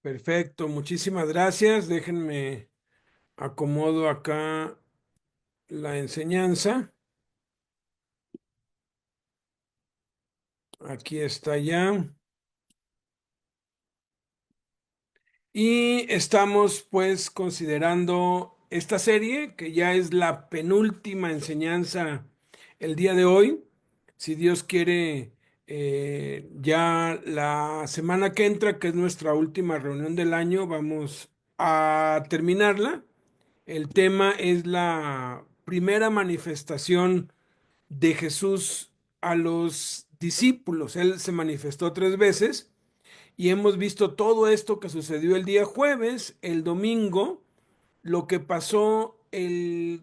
Perfecto, muchísimas gracias. Déjenme acomodo acá la enseñanza. Aquí está ya. Y estamos pues considerando esta serie, que ya es la penúltima enseñanza el día de hoy. Si Dios quiere, ya la semana que entra, que es nuestra última reunión del año, vamos a terminarla. El tema es la primera manifestación de Jesús a los discípulos. Él se manifestó 3 veces y hemos visto todo esto que sucedió el día jueves, el domingo. Lo que pasó el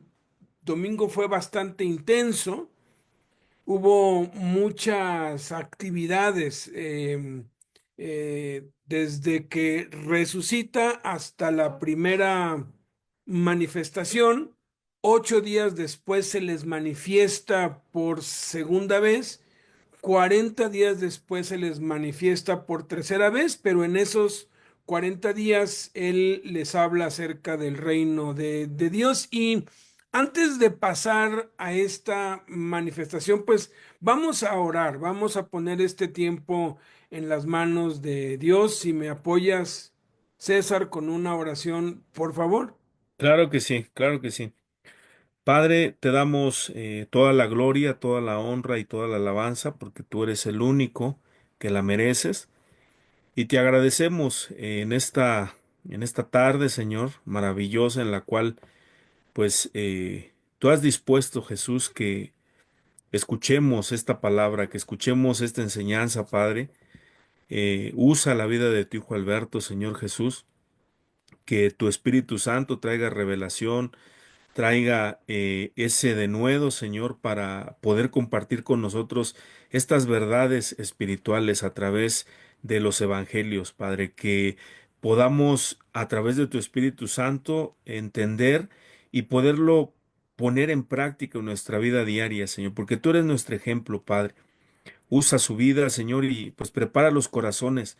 domingo fue bastante intenso. Hubo muchas actividades, desde que resucita hasta la primera manifestación. 8 días después se les manifiesta por segunda vez. 40 días después se les manifiesta por tercera vez, pero en esos 40 días Él les habla acerca del reino de Dios. Y antes de pasar a esta manifestación, pues vamos a orar, vamos a poner este tiempo en las manos de Dios. Si me apoyas, César, con una oración, por favor. Claro que sí, claro que sí. Padre, te damos toda la gloria, toda la honra y toda la alabanza, porque tú eres el único que la mereces. Y te agradecemos en esta tarde, Señor, maravillosa, en la cual, pues, tú has dispuesto, Jesús, que escuchemos esta palabra, que escuchemos esta enseñanza, Padre. Usa la vida de tu Hijo Alberto, Señor Jesús, que tu Espíritu Santo traiga revelación, traiga ese denuedo, Señor, para poder compartir con nosotros estas verdades espirituales a través de los evangelios, Padre, que podamos a través de tu Espíritu Santo entender y poderlo poner en práctica en nuestra vida diaria, Señor, porque tú eres nuestro ejemplo, Padre. Usa su vida, Señor, y pues prepara los corazones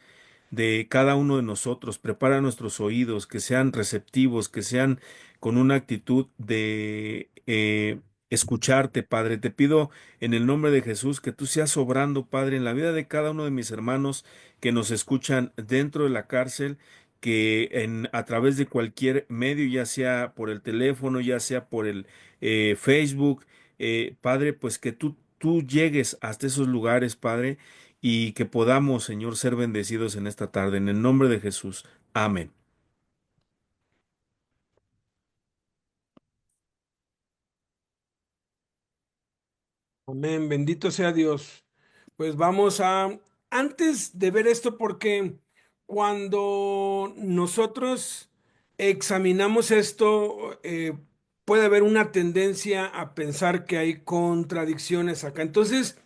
de cada uno de nosotros, prepara nuestros oídos, que sean receptivos, que sean con una actitud de escucharte, Padre. Te pido en el nombre de Jesús que tú seas obrando, Padre, en la vida de cada uno de mis hermanos que nos escuchan dentro de la cárcel, que a través de cualquier medio, ya sea por el teléfono, ya sea por el Facebook, Padre, pues que tú llegues hasta esos lugares, Padre, y que podamos, Señor, ser bendecidos en esta tarde. En el nombre de Jesús. Amén. Amén, bendito sea Dios. Pues vamos a, antes de ver esto, porque cuando nosotros examinamos esto, puede haber una tendencia a pensar que hay contradicciones acá. Entonces,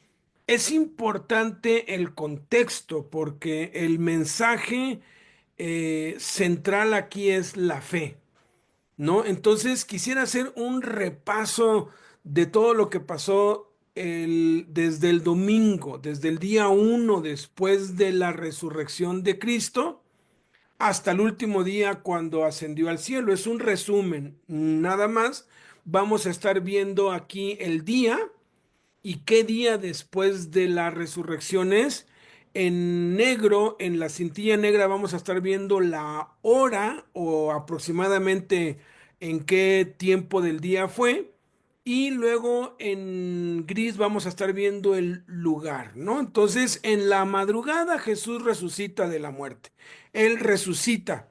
es importante el contexto, porque el mensaje central aquí es la fe. ¿No? Entonces quisiera hacer un repaso de todo lo que pasó desde el domingo, desde el día 1 después de la resurrección de Cristo hasta el último día cuando ascendió al cielo. Es un resumen, nada más. Vamos a estar viendo aquí el día y qué día después de la resurrección es. En negro, en la cintilla negra, vamos a estar viendo la hora o aproximadamente en qué tiempo del día fue. Y luego en gris vamos a estar viendo el lugar, ¿no? Entonces, en la madrugada Jesús resucita de la muerte. Él resucita.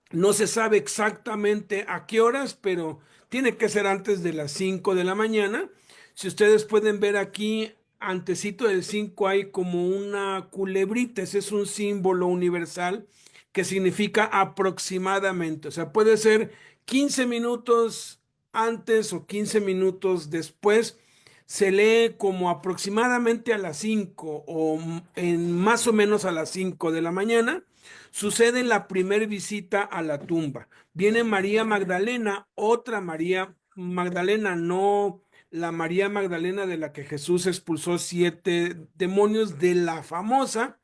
No se sabe exactamente a qué horas, pero tiene que ser antes de las 5 de la mañana. Si ustedes pueden ver aquí, antecito del 5 hay como una culebrita. Ese es un símbolo universal que significa aproximadamente. O sea, puede ser 15 minutos antes o 15 minutos después. Se lee como aproximadamente a las 5 o en más o menos a las 5 de la mañana. Sucede la primer visita a la tumba. Viene María Magdalena, otra María Magdalena, no la María Magdalena de la que Jesús expulsó 7 demonios, de la famosa,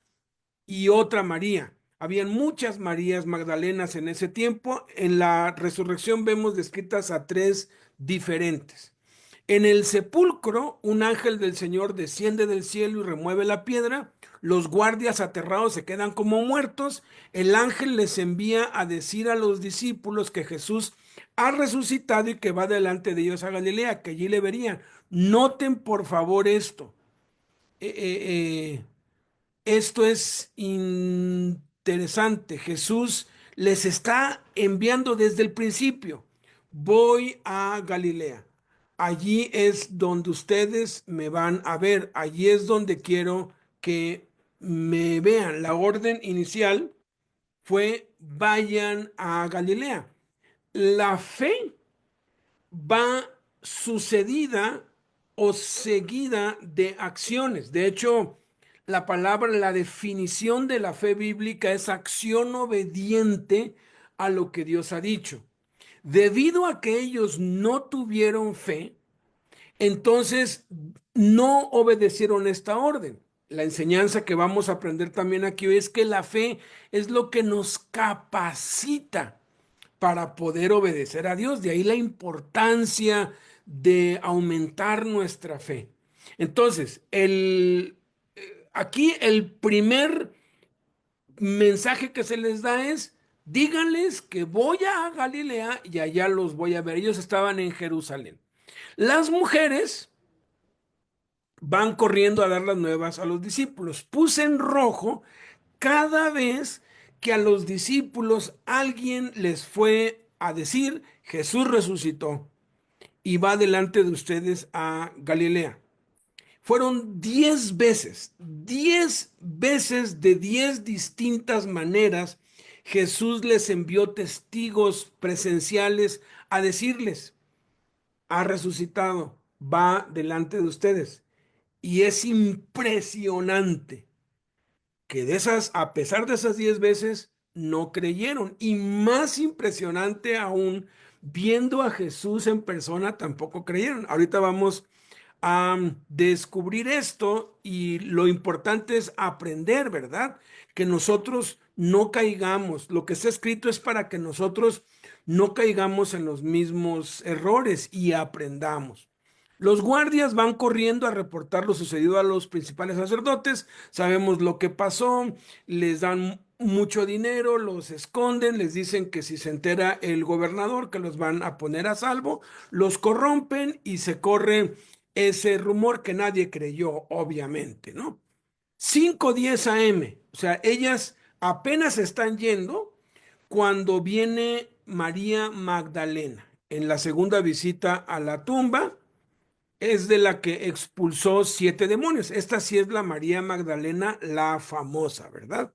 y otra María. Habían muchas Marías Magdalenas en ese tiempo. En la resurrección vemos descritas a tres diferentes. En el sepulcro, un ángel del Señor desciende del cielo y remueve la piedra. Los guardias aterrados se quedan como muertos. El ángel les envía a decir a los discípulos que Jesús ha resucitado y que va delante de ellos a Galilea, que allí le verían. Noten por favor esto. Eh, eh, eh, Esto es interesante. Jesús les está enviando desde el principio. Voy a Galilea. Allí es donde ustedes me van a ver. Allí es donde quiero que me vean. La orden inicial fue vayan a Galilea. La fe va sucedida o seguida de acciones. De hecho, la palabra, la definición de la fe bíblica es acción obediente a lo que Dios ha dicho. Debido a que ellos no tuvieron fe, entonces no obedecieron esta orden. La enseñanza que vamos a aprender también aquí hoy es que la fe es lo que nos capacita para poder obedecer a Dios. De ahí la importancia de aumentar nuestra fe. Entonces, aquí el primer mensaje que se les da es, díganles que voy a Galilea y allá los voy a ver. Ellos estaban en Jerusalén. Las mujeres van corriendo a dar las nuevas a los discípulos. Puse en rojo cada vez que a los discípulos alguien les fue a decir, Jesús resucitó y va delante de ustedes a Galilea. Fueron 10 veces de 10 distintas maneras, Jesús les envió testigos presenciales a decirles, ha resucitado, va delante de ustedes. Y es impresionante que de esas, a pesar de esas 10 veces, no creyeron. Y más impresionante aún, viendo a Jesús en persona, tampoco creyeron. Ahorita vamos a descubrir esto y lo importante es aprender, ¿verdad? Que nosotros no caigamos. Lo que está escrito es para que nosotros no caigamos en los mismos errores y aprendamos. Los guardias van corriendo a reportar lo sucedido a los principales sacerdotes. Sabemos lo que pasó, les dan mucho dinero, los esconden, les dicen que si se entera el gobernador que los van a poner a salvo, los corrompen y se corre ese rumor que nadie creyó, obviamente, ¿no? 5:10 AM, o sea, ellas apenas están yendo cuando viene María Magdalena en la segunda visita a la tumba. Es de la que expulsó 7 demonios. Esta sí es la María Magdalena, la famosa, ¿verdad?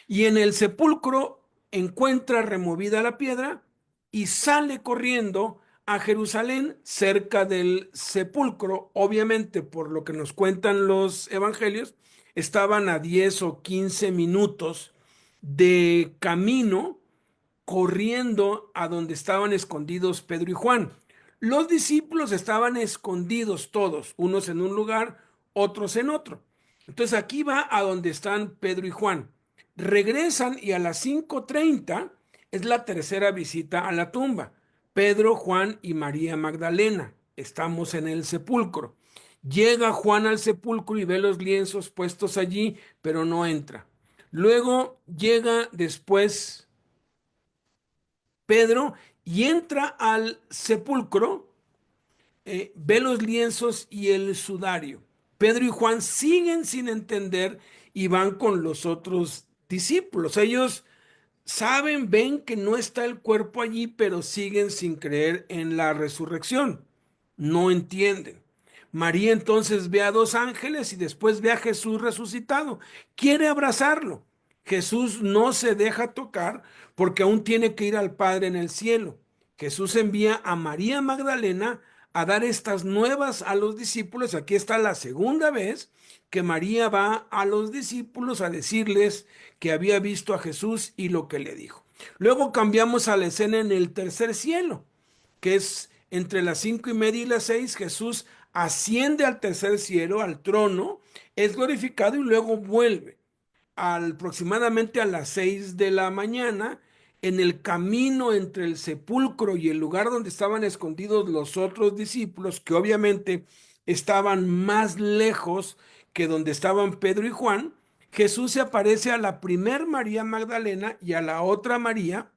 Y en el sepulcro encuentra removida la piedra y sale corriendo a Jerusalén cerca del sepulcro. Obviamente, por lo que nos cuentan los evangelios, estaban a 10 o 15 minutos de camino corriendo a donde estaban escondidos Pedro y Juan. Los discípulos estaban escondidos todos, unos en un lugar, otros en otro. Entonces aquí va a donde están Pedro y Juan. Regresan y a las 5:30 es la tercera visita a la tumba. Pedro, Juan y María Magdalena. Estamos en el sepulcro. Llega Juan al sepulcro y ve los lienzos puestos allí, pero no entra. Luego llega después Pedro y entra al sepulcro, ve los lienzos y el sudario. Pedro y Juan siguen sin entender y van con los otros discípulos. Ellos saben, ven que no está el cuerpo allí, pero siguen sin creer en la resurrección. No entienden. María entonces ve a 2 ángeles y después ve a Jesús resucitado. Quiere abrazarlo. Jesús no se deja tocar porque aún tiene que ir al Padre en el cielo. Jesús envía a María Magdalena a dar estas nuevas a los discípulos. Aquí está la segunda vez que María va a los discípulos a decirles que había visto a Jesús y lo que le dijo. Luego cambiamos a la escena en el tercer cielo, que es entre las 5:30 y las 6. Jesús asciende al tercer cielo, al trono, es glorificado y luego vuelve. aproximadamente a las 6 de la mañana, en el camino entre el sepulcro y el lugar donde estaban escondidos los otros discípulos, que obviamente estaban más lejos que donde estaban Pedro y Juan, Jesús se aparece a la primer María Magdalena y a la otra María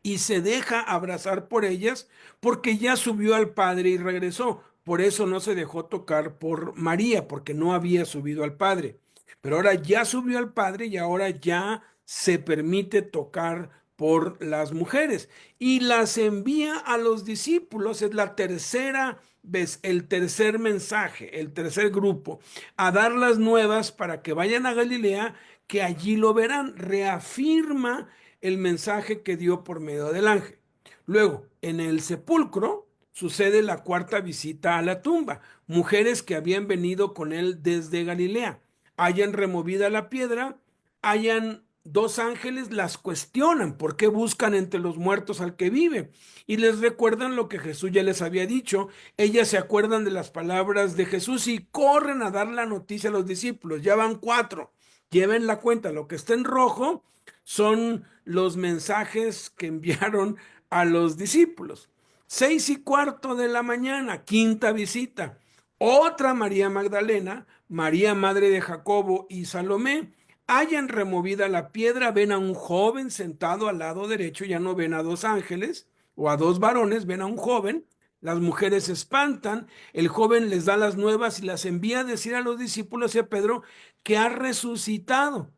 y se deja abrazar por ellas porque ya subió al Padre y regresó. Por eso no se dejó tocar por María, porque no había subido al Padre. Pero ahora ya subió al Padre y ahora ya se permite tocar por las mujeres y las envía a los discípulos. Es la tercera vez, el tercer mensaje, el tercer grupo, a dar las nuevas para que vayan a Galilea, que allí lo verán. Reafirma el mensaje que dio por medio del ángel. Luego, en el sepulcro sucede la cuarta visita a la tumba. Mujeres que habían venido con él desde Galilea, hayan removida la piedra, hayan dos ángeles, las cuestionan por qué buscan entre los muertos al que vive y les recuerdan lo que Jesús ya les había dicho. Ellas se acuerdan de las palabras de Jesús y corren a dar la noticia a los discípulos. Ya van cuatro, lleven la cuenta. Lo que está en rojo son los mensajes que enviaron a los discípulos. 6:15 de la mañana, quinta visita. Otra María Magdalena, María madre de Jacobo y Salomé, hayan removida la piedra, ven a un joven sentado al lado derecho, ya no ven a dos ángeles o a dos varones, ven a un joven. Las mujeres se espantan, el joven les da las nuevas y las envía a decir a los discípulos y a Pedro que ha resucitado.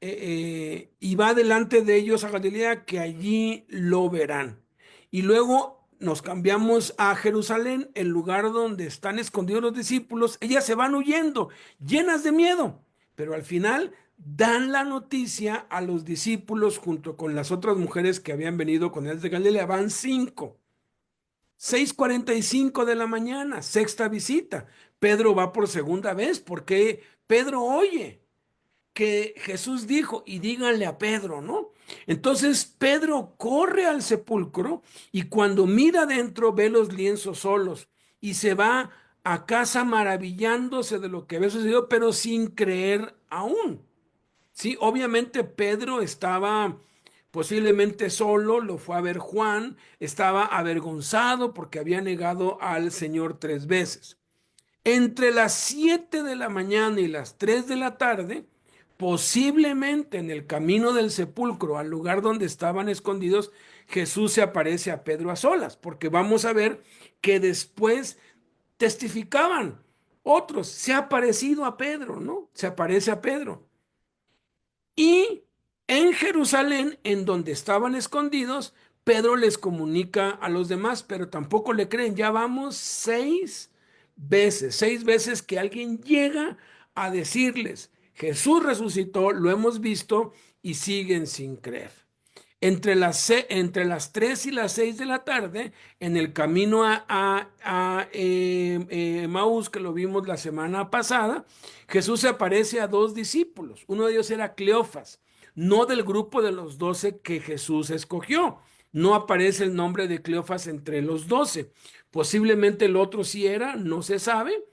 Y va delante de ellos a Galilea, que allí lo verán. Y luego nos cambiamos a Jerusalén, el lugar donde están escondidos los discípulos. Ellas se van huyendo, llenas de miedo, pero al final dan la noticia a los discípulos junto con las otras mujeres que habían venido con él de Galilea. Van cinco. 6:45 de la mañana, sexta visita. Pedro va por segunda vez porque Pedro oye que Jesús dijo, y díganle a Pedro, ¿no? Entonces Pedro corre al sepulcro y cuando mira dentro ve los lienzos solos y se va a casa maravillándose de lo que había sucedido, pero sin creer aún. Sí, obviamente Pedro estaba posiblemente solo, lo fue a ver Juan, estaba avergonzado porque había negado al Señor 3 veces. Entre las 7 de la mañana y las 3 de la tarde, posiblemente en el camino del sepulcro, al lugar donde estaban escondidos, Jesús se aparece a Pedro a solas, porque vamos a ver que después testificaban otros, se ha parecido a Pedro, ¿no? Se aparece a Pedro. Y en Jerusalén, en donde estaban escondidos, Pedro les comunica a los demás, pero tampoco le creen. Ya vamos 6 veces que alguien llega a decirles, Jesús resucitó, lo hemos visto, y siguen sin creer. Entre las 3 y las 6 de la tarde, en el camino a Maús, que lo vimos la semana pasada, Jesús se aparece a dos discípulos. Uno de ellos era Cleofas, no del grupo de los 12 que Jesús escogió. No aparece el nombre de Cleofas entre los 12. Posiblemente el otro sí era, no se sabe.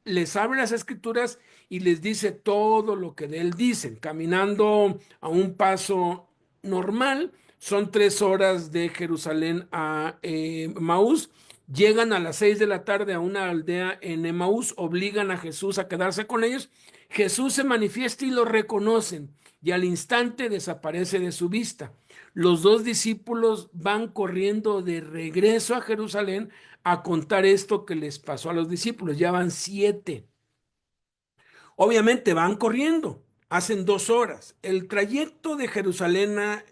Les abre las escrituras y les dice todo lo que de él dicen, caminando a un paso normal. Son 3 horas de Jerusalén a Maús. Llegan a las 6 de la tarde a una aldea en Emaús, obligan a Jesús a quedarse con ellos. Jesús se manifiesta y lo reconocen y al instante desaparece de su vista. Los dos discípulos van corriendo de regreso a Jerusalén a contar esto que les pasó a los discípulos. Ya van 7. Obviamente van corriendo, hacen 2 horas. El trayecto de Jerusalén a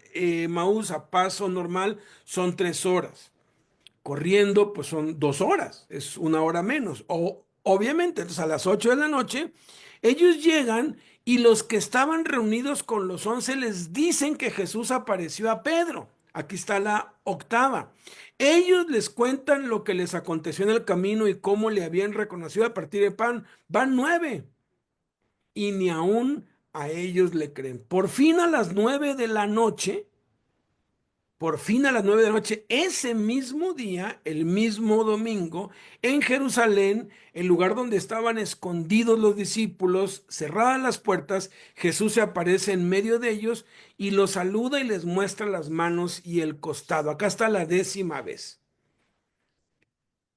Maús a paso normal son 3 horas. Corriendo, pues son 2 horas, es 1 hora menos. Obviamente, entonces a las 8 de la noche, ellos llegan y los que estaban reunidos con los 11 les dicen que Jesús apareció a Pedro. Aquí está la octava. Ellos les cuentan lo que les aconteció en el camino y cómo le habían reconocido a partir de pan. Van 9 y ni aún a ellos le creen. Por fin a las 9 de la noche, Por fin a las 9 de la noche, ese mismo día, el mismo domingo, en Jerusalén, el lugar donde estaban escondidos los discípulos, cerradas las puertas, Jesús se aparece en medio de ellos y los saluda y les muestra las manos y el costado. Acá está la 10ª vez,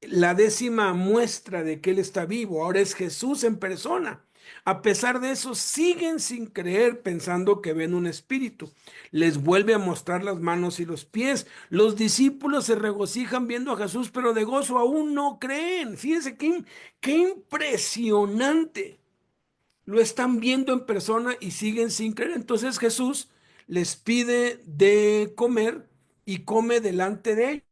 la 10ª muestra de que Él está vivo. Ahora es Jesús en persona. A pesar de eso, siguen sin creer pensando que ven un espíritu. Les vuelve a mostrar las manos y los pies. Los discípulos se regocijan viendo a Jesús, pero de gozo aún no creen. Fíjense qué impresionante. Lo están viendo en persona y siguen sin creer. Entonces Jesús les pide de comer y come delante de ellos.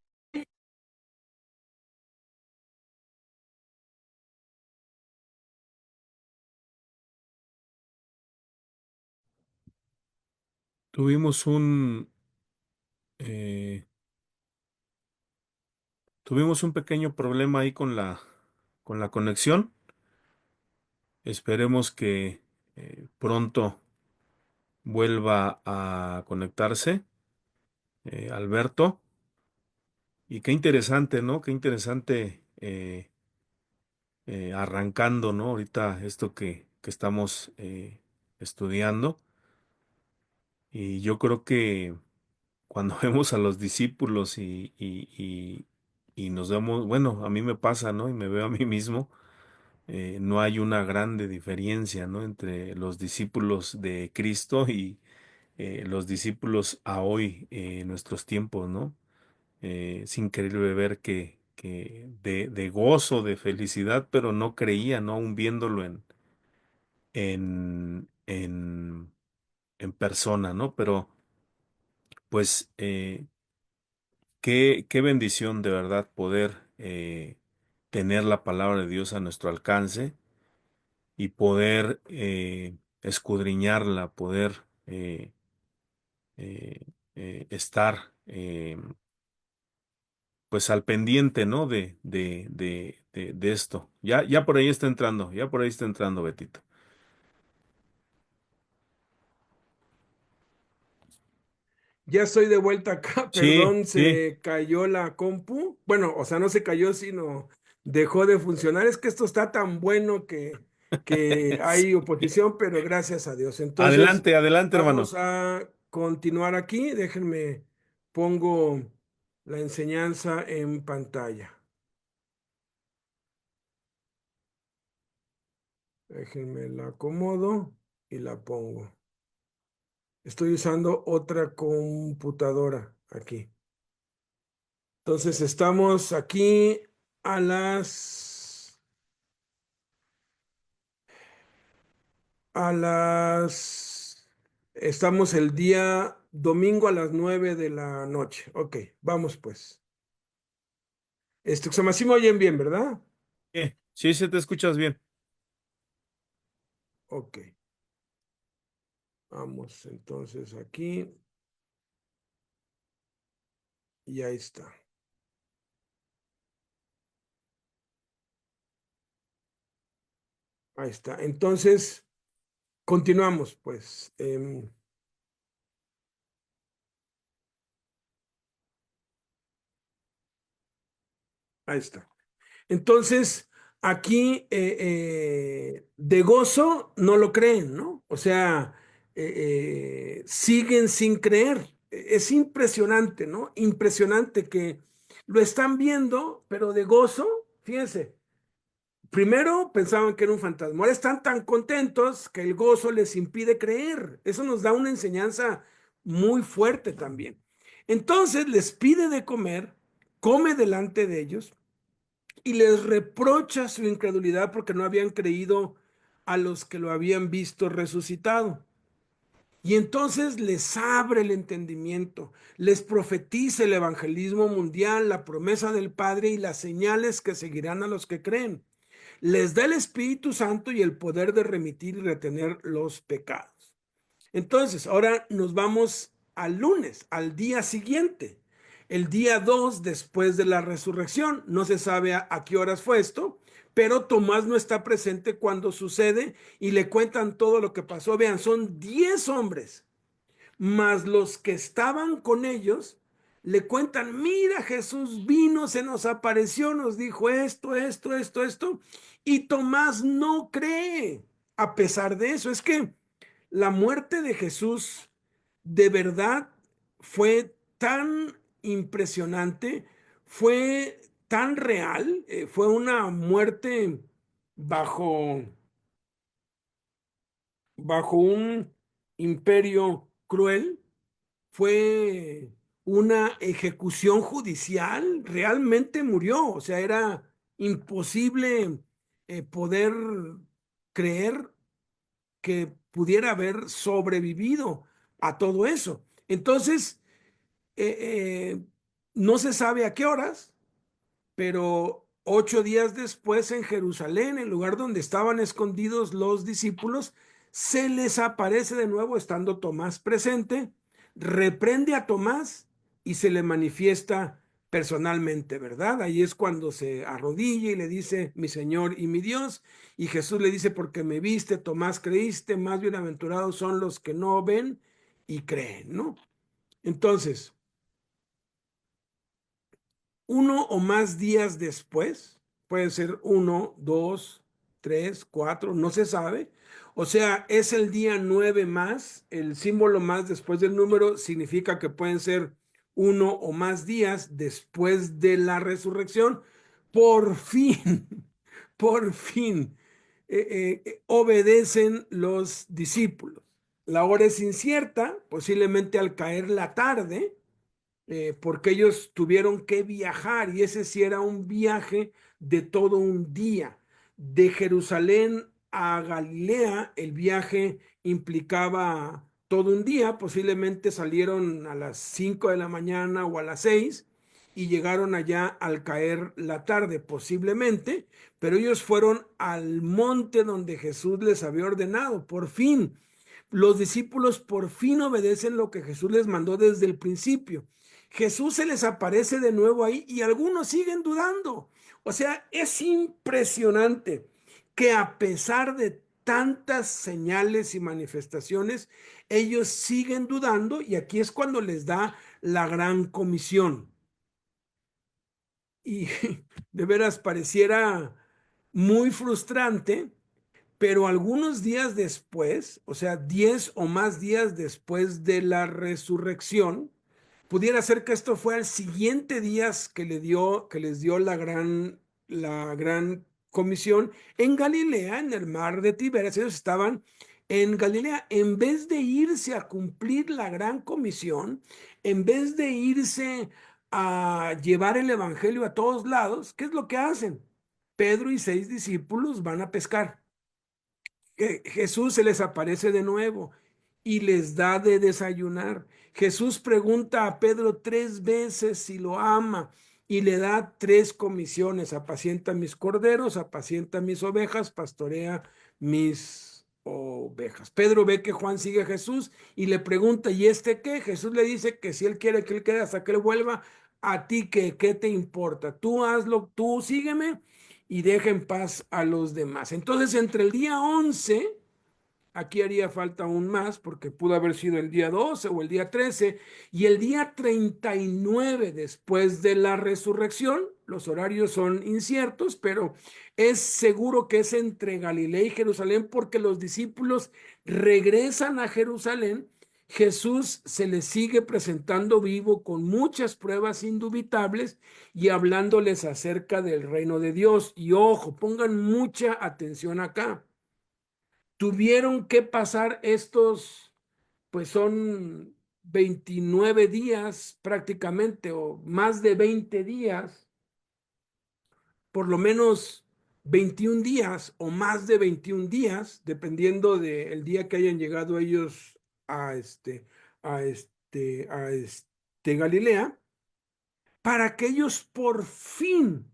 Tuvimos eh, tuvimos un pequeño problema ahí con la conexión. Esperemos que pronto vuelva a conectarse, Alberto. Y qué interesante, ¿no? Qué interesante arrancando, ¿no? Ahorita esto que estamos estudiando. Y yo creo que cuando vemos a los discípulos y nos vemos, bueno, a mí me pasa, ¿no? Y me veo a mí mismo, no hay una grande diferencia, ¿no? Entre los discípulos de Cristo y los discípulos a hoy, en nuestros tiempos, ¿no? Es increíble ver que de gozo, de felicidad, pero no creía, ¿no? Aún viéndolo en, en, en persona, ¿no? Pero pues qué bendición de verdad poder tener la palabra de Dios a nuestro alcance y poder escudriñarla, poder eh, estar pues al pendiente, ¿no? De esto. Ya por ahí está entrando, ya por ahí está entrando, Betito. Ya estoy de vuelta acá, Sí, perdón, sí. se cayó la compu. Bueno, o sea, no se cayó, sino dejó de funcionar. Es que esto está tan bueno que hay oposición, pero gracias a Dios. Entonces, Adelante, adelante, vamos hermano. a continuar aquí. Déjenme, pongo la enseñanza en pantalla. Déjenme la acomodo y la pongo. Estoy usando otra computadora aquí. Entonces estamos aquí a a las, estamos el día domingo a las 9 de la noche. Ok, vamos pues. Se me así me oyen bien, ¿verdad? Sí, sí, te escuchas bien. Ok, vamos entonces aquí y ahí está. Ahí está. Entonces, continuamos pues. Ahí está. Entonces, aquí de gozo no lo creen, ¿no? O sea, siguen sin creer. Es impresionante, ¿no? Impresionante que lo están viendo, pero de gozo, fíjense, primero pensaban que era un fantasma, ahora están tan contentos que el gozo les impide creer. Eso nos da una enseñanza muy fuerte también. Entonces les pide de comer, come delante de ellos y les reprocha su incredulidad porque no habían creído a los que lo habían visto resucitado. Y entonces les abre el entendimiento, les profetiza el evangelismo mundial, la promesa del Padre y las señales que seguirán a los que creen. Les da el Espíritu Santo y el poder de remitir y retener los pecados. Entonces, ahora nos vamos al lunes, al día siguiente, el día 2 después de la resurrección. No se sabe a qué horas fue esto, pero Tomás no está presente cuando sucede y le cuentan todo lo que pasó. Vean, son 10 hombres, más los que estaban con ellos, le cuentan, mira, Jesús vino, se nos apareció, nos dijo esto, esto, esto, esto, y Tomás no cree. A pesar de eso, es que la muerte de Jesús de verdad fue tan impresionante, fue tan real, fue una muerte bajo, bajo un imperio cruel, fue una ejecución judicial, realmente murió, o sea, era imposible poder creer que pudiera haber sobrevivido a todo eso. Entonces, eh, eh, no se sabe a qué horas, pero 8 días después en Jerusalén, el lugar donde estaban escondidos los discípulos, se les aparece de nuevo estando Tomás presente, reprende a Tomás y se le manifiesta personalmente, ¿verdad? Ahí es cuando se arrodilla y le dice, mi Señor y mi Dios, y Jesús le dice, porque me viste, Tomás, creíste, más bienaventurados son los que no ven y creen, ¿no? Entonces, uno o más días después, puede ser uno, dos, tres, cuatro, no se sabe. O sea, es el día 9 más, el símbolo más después del número significa que pueden ser uno o más días después de la resurrección. Por fin, por fin, obedecen los discípulos. La hora es incierta, posiblemente al caer la tarde, porque ellos tuvieron que viajar y ese sí era un viaje de todo un día. De Jerusalén a Galilea, el viaje implicaba todo un día, posiblemente salieron a las 5 de la mañana o a las 6 y llegaron allá al caer la tarde, posiblemente, pero ellos fueron al monte donde Jesús les había ordenado, por fin. Los discípulos por fin obedecen lo que Jesús les mandó desde el principio. Jesús se les aparece de nuevo ahí y algunos siguen dudando. O sea, es impresionante que a pesar de tantas señales y manifestaciones, ellos siguen dudando y aquí es cuando les da la gran comisión. Y de veras pareciera muy frustrante, pero algunos días después, o sea, 10 o más días después de la resurrección, pudiera ser que esto fue al siguiente día que les dio la gran comisión en Galilea, en el mar de Tiberias. Ellos estaban en Galilea. En vez de irse a cumplir la gran comisión, en vez de irse a llevar el evangelio a todos lados, ¿qué es lo que hacen? Pedro y 6 discípulos van a pescar. Jesús se les aparece de nuevo y les da de desayunar. Jesús pregunta a Pedro 3 veces si lo ama y le da 3 comisiones: apacienta mis corderos, apacienta mis ovejas, pastorea mis ovejas. Pedro ve que Juan sigue a Jesús y le pregunta, ¿y este qué? Jesús le dice que si él quiere que él quede hasta que él vuelva, a ti qué te importa, tú hazlo, tú sígueme y deja en paz a los demás. Entonces, entre el día 11, aquí haría falta aún más, porque pudo haber sido el día 12 o el día 13, y el día 39 después de la resurrección, los horarios son inciertos, pero es seguro que es entre Galilea y Jerusalén, porque los discípulos regresan a Jerusalén. Jesús se les sigue presentando vivo con muchas pruebas indubitables y hablándoles acerca del reino de Dios. Y ojo, pongan mucha atención acá. Tuvieron que pasar estos, pues son 29 días prácticamente, o más de 20 días, por lo menos 21 días o más de 21 días, dependiendo del día que hayan llegado ellos a Galilea, para que ellos por fin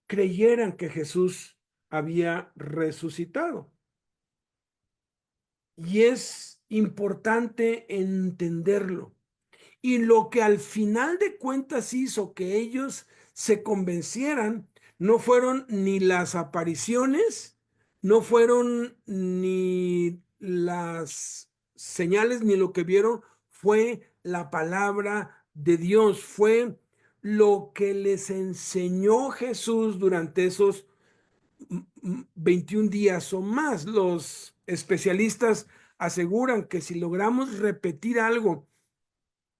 creyeran que Jesús había resucitado. Y es importante entenderlo. Y lo que al final de cuentas hizo que ellos se convencieran no fueron ni las apariciones, no fueron ni las señales, ni lo que vieron, fue la palabra de Dios, fue lo que les enseñó Jesús durante esos 21 días o más. Los especialistas aseguran que si logramos repetir algo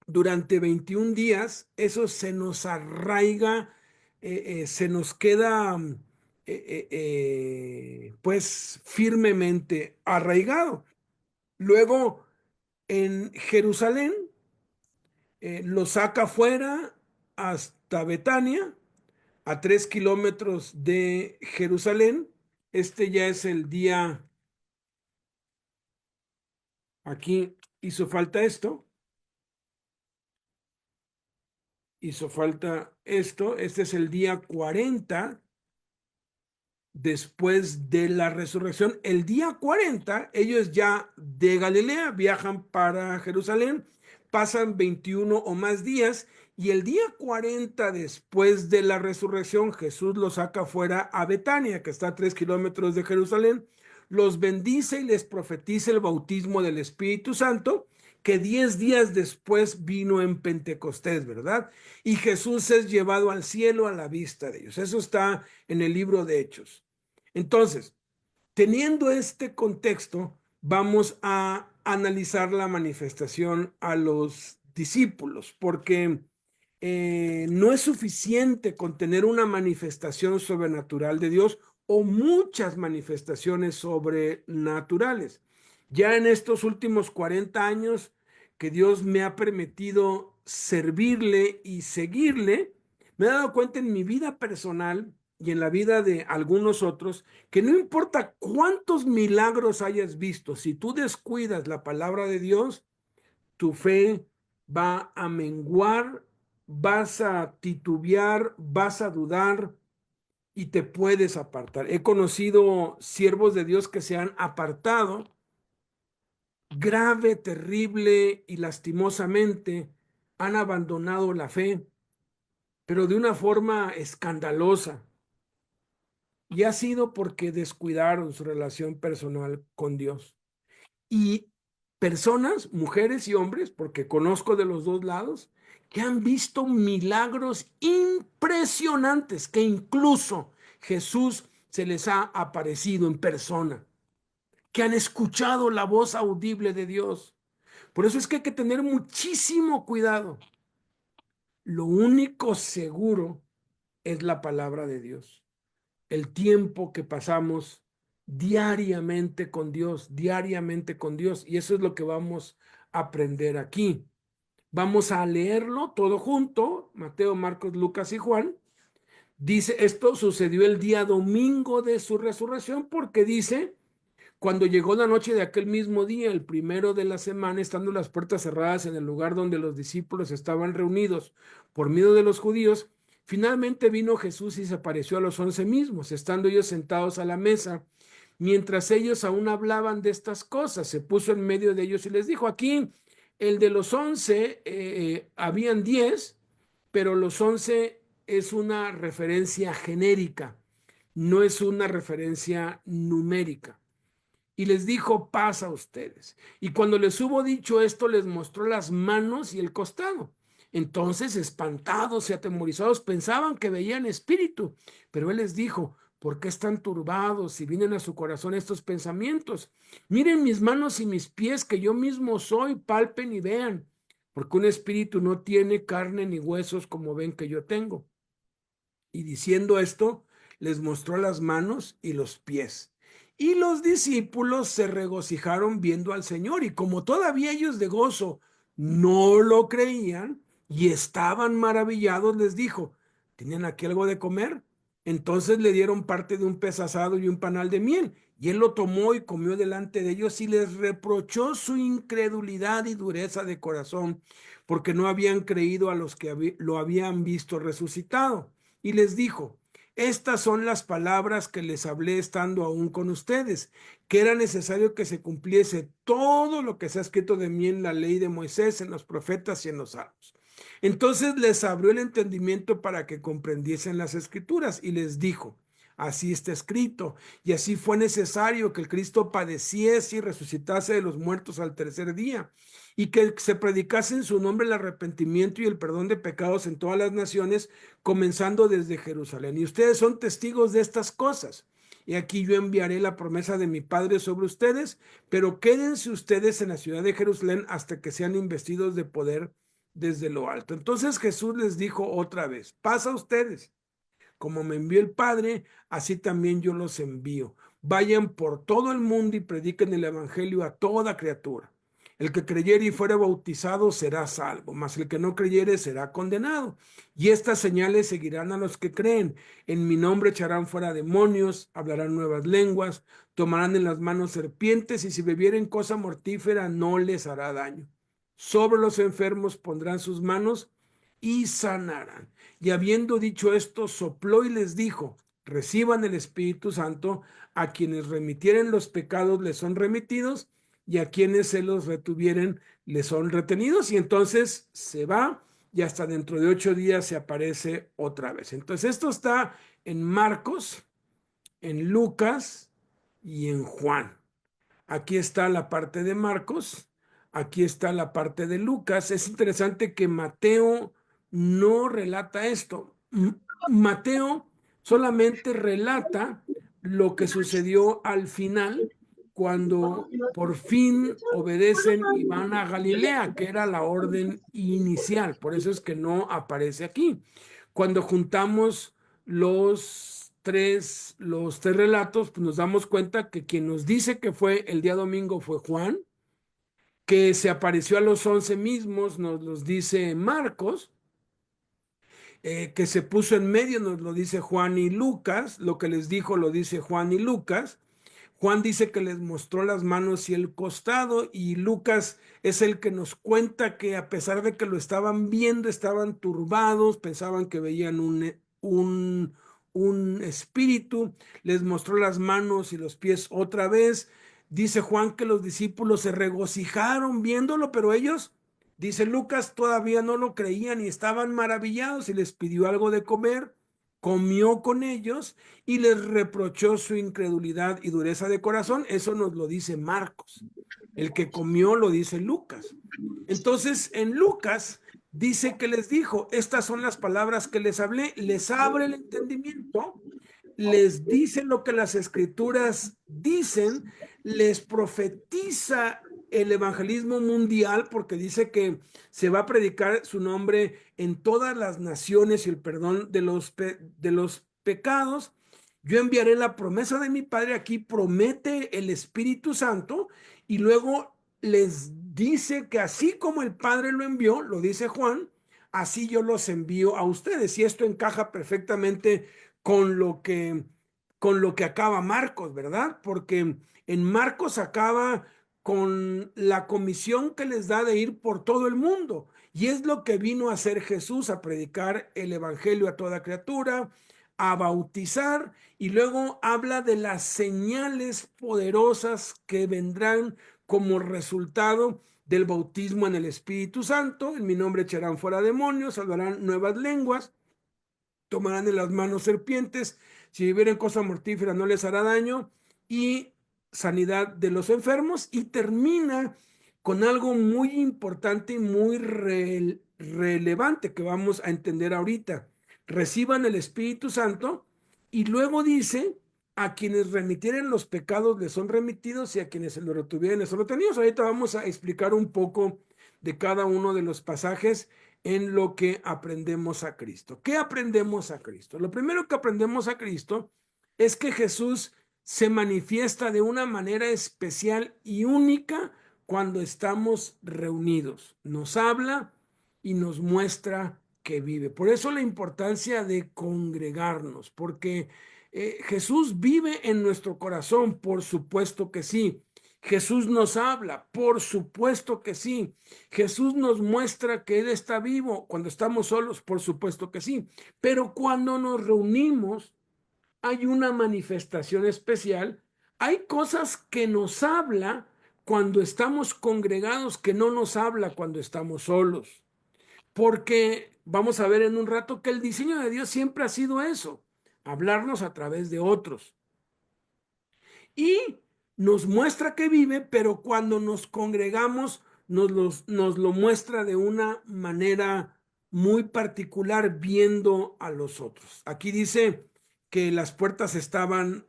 durante 21 días, eso se nos arraiga, se nos queda pues firmemente arraigado. Luego en Jerusalén lo saca fuera hasta Betania, a 3 kilómetros de Jerusalén. Este ya es el día, aquí hizo falta esto, hizo falta esto, este es el día 40 después de la resurrección. El día 40 ellos ya de Galilea viajan para Jerusalén, pasan 21 o más días, y el día 40 después de la resurrección, Jesús los saca fuera a Betania, que está a 3 kilómetros de Jerusalén, los bendice y les profetiza el bautismo del Espíritu Santo, que 10 días después vino en Pentecostés, ¿verdad? Y Jesús es llevado al cielo a la vista de ellos. Eso está en el libro de Hechos. Entonces, teniendo este contexto, vamos a analizar la manifestación a los discípulos, porque no es suficiente con tener una manifestación sobrenatural de Dios o muchas manifestaciones sobrenaturales. Ya en estos últimos 40 años que Dios me ha permitido servirle y seguirle, me he dado cuenta en mi vida personal y en la vida de algunos otros, que no importa cuántos milagros hayas visto, si tú descuidas la palabra de Dios, tu fe va a menguar, vas a titubear, vas a dudar y te puedes apartar. He conocido siervos de Dios que se han apartado grave, terrible y lastimosamente, han abandonado la fe, pero de una forma escandalosa. Y ha sido porque descuidaron su relación personal con Dios. Y personas, mujeres y hombres, porque conozco de los dos lados, que han visto milagros impresionantes, que incluso Jesús se les ha aparecido en persona, que han escuchado la voz audible de Dios. Por eso es que hay que tener muchísimo cuidado. Lo único seguro es la palabra de Dios. El tiempo que pasamos diariamente con Dios. Y eso es lo que vamos a aprender aquí. Vamos a leerlo todo junto, Mateo, Marcos, Lucas y Juan. Dice, esto sucedió el día domingo de su resurrección, porque dice, cuando llegó la noche de aquel mismo día, el primero de la semana, estando las puertas cerradas en el lugar donde los discípulos estaban reunidos por miedo de los judíos, finalmente vino Jesús y se apareció a los 11 mismos, estando ellos sentados a la mesa. Mientras ellos aún hablaban de estas cosas, se puso en medio de ellos y les dijo, aquí el de los 11, habían 10, pero los 11 es una referencia genérica, no es una referencia numérica. Y les dijo, paz a ustedes. Y cuando les hubo dicho esto, les mostró las manos y el costado. Entonces, espantados y atemorizados, pensaban que veían espíritu. Pero él les dijo, ¿por qué están turbados y vienen a su corazón estos pensamientos? Miren mis manos y mis pies, que yo mismo soy, palpen y vean. Porque un espíritu no tiene carne ni huesos como ven que yo tengo. Y diciendo esto, les mostró las manos y los pies. Y los discípulos se regocijaron viendo al Señor, y como todavía ellos de gozo no lo creían y estaban maravillados, les dijo, ¿tienen aquí algo de comer? Entonces le dieron parte de un pez asado y un panal de miel, y él lo tomó y comió delante de ellos, y les reprochó su incredulidad y dureza de corazón, porque no habían creído a los que lo habían visto resucitado. Y les dijo, estas son las palabras que les hablé estando aún con ustedes, que era necesario que se cumpliese todo lo que se ha escrito de mí en la ley de Moisés, en los profetas y en los salmos. Entonces les abrió el entendimiento para que comprendiesen las escrituras y les dijo, Así está escrito. Y así fue necesario que el Cristo padeciese y resucitase de los muertos al tercer día, y que se predicase en su nombre el arrepentimiento y el perdón de pecados en todas las naciones, comenzando desde Jerusalén. Y ustedes son testigos de estas cosas. Y aquí yo enviaré la promesa de mi Padre sobre ustedes, pero quédense ustedes en la ciudad de Jerusalén hasta que sean investidos de poder desde lo alto. Entonces Jesús les dijo otra vez: pasa a ustedes, como me envió el Padre, así también yo los envío. Vayan por todo el mundo y prediquen el evangelio a toda criatura. El que creyere y fuere bautizado será salvo, mas el que no creyere será condenado. Y estas señales seguirán a los que creen. En mi nombre echarán fuera demonios, hablarán nuevas lenguas, tomarán en las manos serpientes, y si bebieren cosa mortífera no les hará daño. Sobre los enfermos pondrán sus manos y sanarán. Y habiendo dicho esto, sopló y les dijo: reciban el Espíritu Santo. A quienes remitieren los pecados les son remitidos, y a quienes se los retuvieren les son retenidos. Y entonces se va, y hasta dentro de 8 días se aparece otra vez. Entonces esto está en Marcos, en Lucas y en Juan. Aquí está la parte de Marcos, aquí está la parte de Lucas. Es interesante que Mateo no relata esto. Mateo solamente relata lo que sucedió al final, cuando por fin obedecen y van a Galilea, que era la orden inicial. Por eso es que no aparece aquí. Cuando juntamos los tres relatos, pues nos damos cuenta que quien nos dice que fue el día domingo fue Juan, que se apareció a los 11 mismos, nos los dice Marcos, que se puso en medio, nos lo dice Juan y Lucas, lo que les dijo lo dice Juan y Lucas. Juan dice que les mostró las manos y el costado, y Lucas es el que nos cuenta que a pesar de que lo estaban viendo, estaban turbados, pensaban que veían un espíritu. Les mostró las manos y los pies otra vez. Dice Juan que los discípulos se regocijaron viéndolo, pero ellos, dice Lucas, todavía no lo creían y estaban maravillados, y les pidió algo de comer. Comió con ellos y les reprochó su incredulidad y dureza de corazón. Eso nos lo dice Marcos. El que comió lo dice Lucas. Entonces, en Lucas dice que les dijo: estas son las palabras que les hablé. Les abre el entendimiento, les dice lo que las escrituras dicen, les profetiza el evangelismo mundial, porque dice que se va a predicar su nombre en todas las naciones y el perdón de los pecados. Yo enviaré la promesa de mi Padre. Aquí promete el Espíritu Santo, y luego les dice que así como el Padre lo envió, lo dice Juan, así yo los envío a ustedes. Y esto encaja perfectamente con lo que, con lo que acaba Marcos, ¿verdad? Porque en Marcos acaba con la comisión que les da de ir por todo el mundo. Y es lo que vino a hacer Jesús: a predicar el evangelio a toda criatura, a bautizar, y luego habla de las señales poderosas que vendrán como resultado del bautismo en el Espíritu Santo. En mi nombre echarán fuera demonios, hablarán nuevas lenguas, tomarán en las manos serpientes, si vivieren cosa mortífera no les hará daño, y sanidad de los enfermos. Y termina con algo muy importante y muy relevante que vamos a entender ahorita: reciban el Espíritu Santo. Y luego dice: a quienes remitieren los pecados les son remitidos, y a quienes se lo retuvieren les son retenidos. Ahorita vamos a explicar un poco de cada uno de los pasajes en lo que aprendemos a Cristo. ¿Qué aprendemos a Cristo? Lo primero que aprendemos a Cristo es que Jesús se manifiesta de una manera especial y única cuando estamos reunidos. Nos habla y nos muestra que vive. Por eso la importancia de congregarnos, porque Jesús vive en nuestro corazón, por supuesto que sí. Jesús nos habla, por supuesto que sí. Jesús nos muestra que Él está vivo cuando estamos solos, por supuesto que sí. Pero cuando nos reunimos, hay una manifestación especial. Hay cosas que nos habla cuando estamos congregados, que no nos habla cuando estamos solos. Porque vamos a ver en un rato que el diseño de Dios siempre ha sido eso: hablarnos a través de otros. Y nos muestra que vive, pero cuando nos congregamos nos lo muestra de una manera muy particular viendo a los otros. Aquí dice que las puertas estaban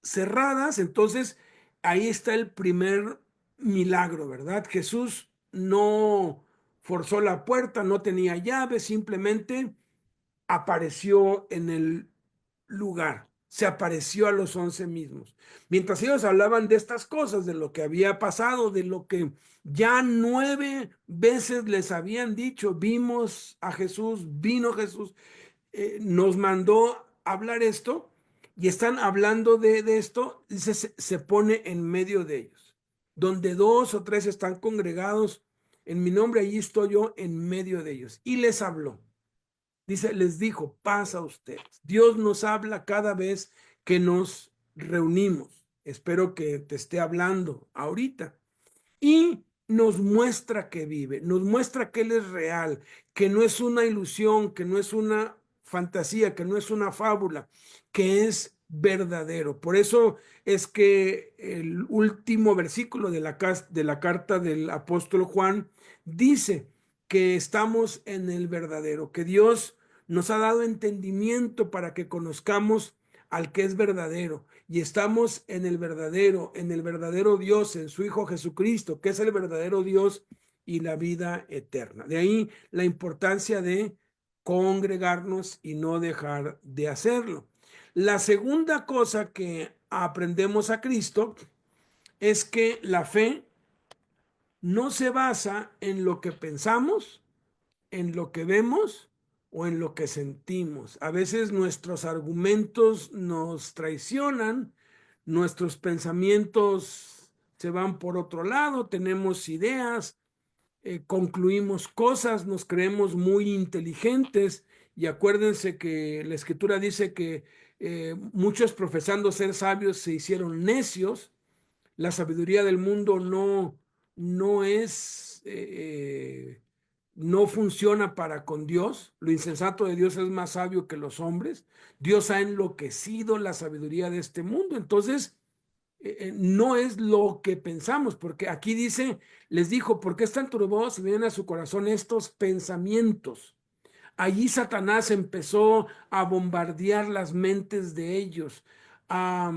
cerradas, entonces ahí está el primer milagro, ¿verdad? Jesús no forzó la puerta, no tenía llave, simplemente apareció en el lugar, se apareció a los 11 mismos. Mientras ellos hablaban de estas cosas, de lo que había pasado, de lo que ya 9 veces les habían dicho, vimos a Jesús, vino Jesús, nos mandó hablar esto y están hablando de esto, dice, se pone en medio de ellos. Donde 2 o 3 están congregados en mi nombre, allí estoy yo en medio de ellos. Y les habló. Dice, les dijo, paz a ustedes. Dios nos habla cada vez que nos reunimos. Espero que te esté hablando ahorita y nos muestra que vive, nos muestra que Él es real, que no es una ilusión, que no es una fantasía, que no es una fábula, que es verdadero. Por eso es que el último versículo de la carta del apóstol Juan dice que estamos en el verdadero, que Dios nos ha dado entendimiento para que conozcamos al que es verdadero y estamos en el verdadero Dios, en su Hijo Jesucristo, que es el verdadero Dios y la vida eterna. De ahí la importancia de congregarnos y no dejar de hacerlo. La segunda cosa que aprendemos a Cristo es que la fe no se basa en lo que pensamos, en lo que vemos o en lo que sentimos. A veces nuestros argumentos nos traicionan, nuestros pensamientos se van por otro lado, tenemos ideas, concluimos cosas, nos creemos muy inteligentes y acuérdense que la escritura dice que muchos profesando ser sabios se hicieron necios. La sabiduría del mundo no es, no funciona para con Dios. Lo insensato de Dios es más sabio que los hombres. Dios ha enloquecido la sabiduría de este mundo. Entonces, no es lo que pensamos, porque aquí dice, les dijo, ¿por qué están turbados y vienen a su corazón estos pensamientos? Allí Satanás empezó a bombardear las mentes de ellos, a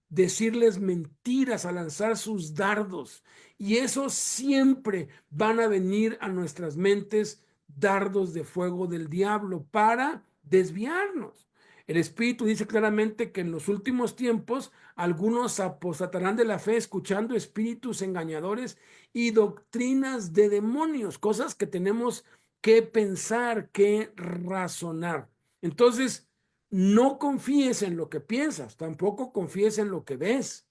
decirles mentiras, a lanzar sus dardos. Y eso siempre van a venir a nuestras mentes dardos de fuego del diablo para desviarnos. El Espíritu dice claramente que en los últimos tiempos algunos apostatarán de la fe escuchando espíritus engañadores y doctrinas de demonios, cosas que tenemos que pensar, que razonar. Entonces, no confíes en lo que piensas, tampoco confíes en lo que ves,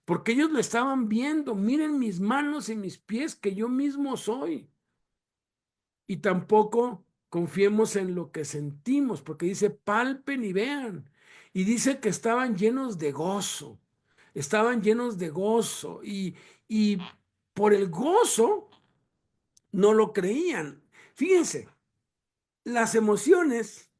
porque ellos lo estaban viendo. Miren mis manos y mis pies, que yo mismo soy. Y tampoco confiemos en lo que sentimos, porque dice, palpen y vean. Y dice que estaban llenos de gozo, estaban llenos de gozo. Y por el gozo no lo creían. Fíjense, las emociones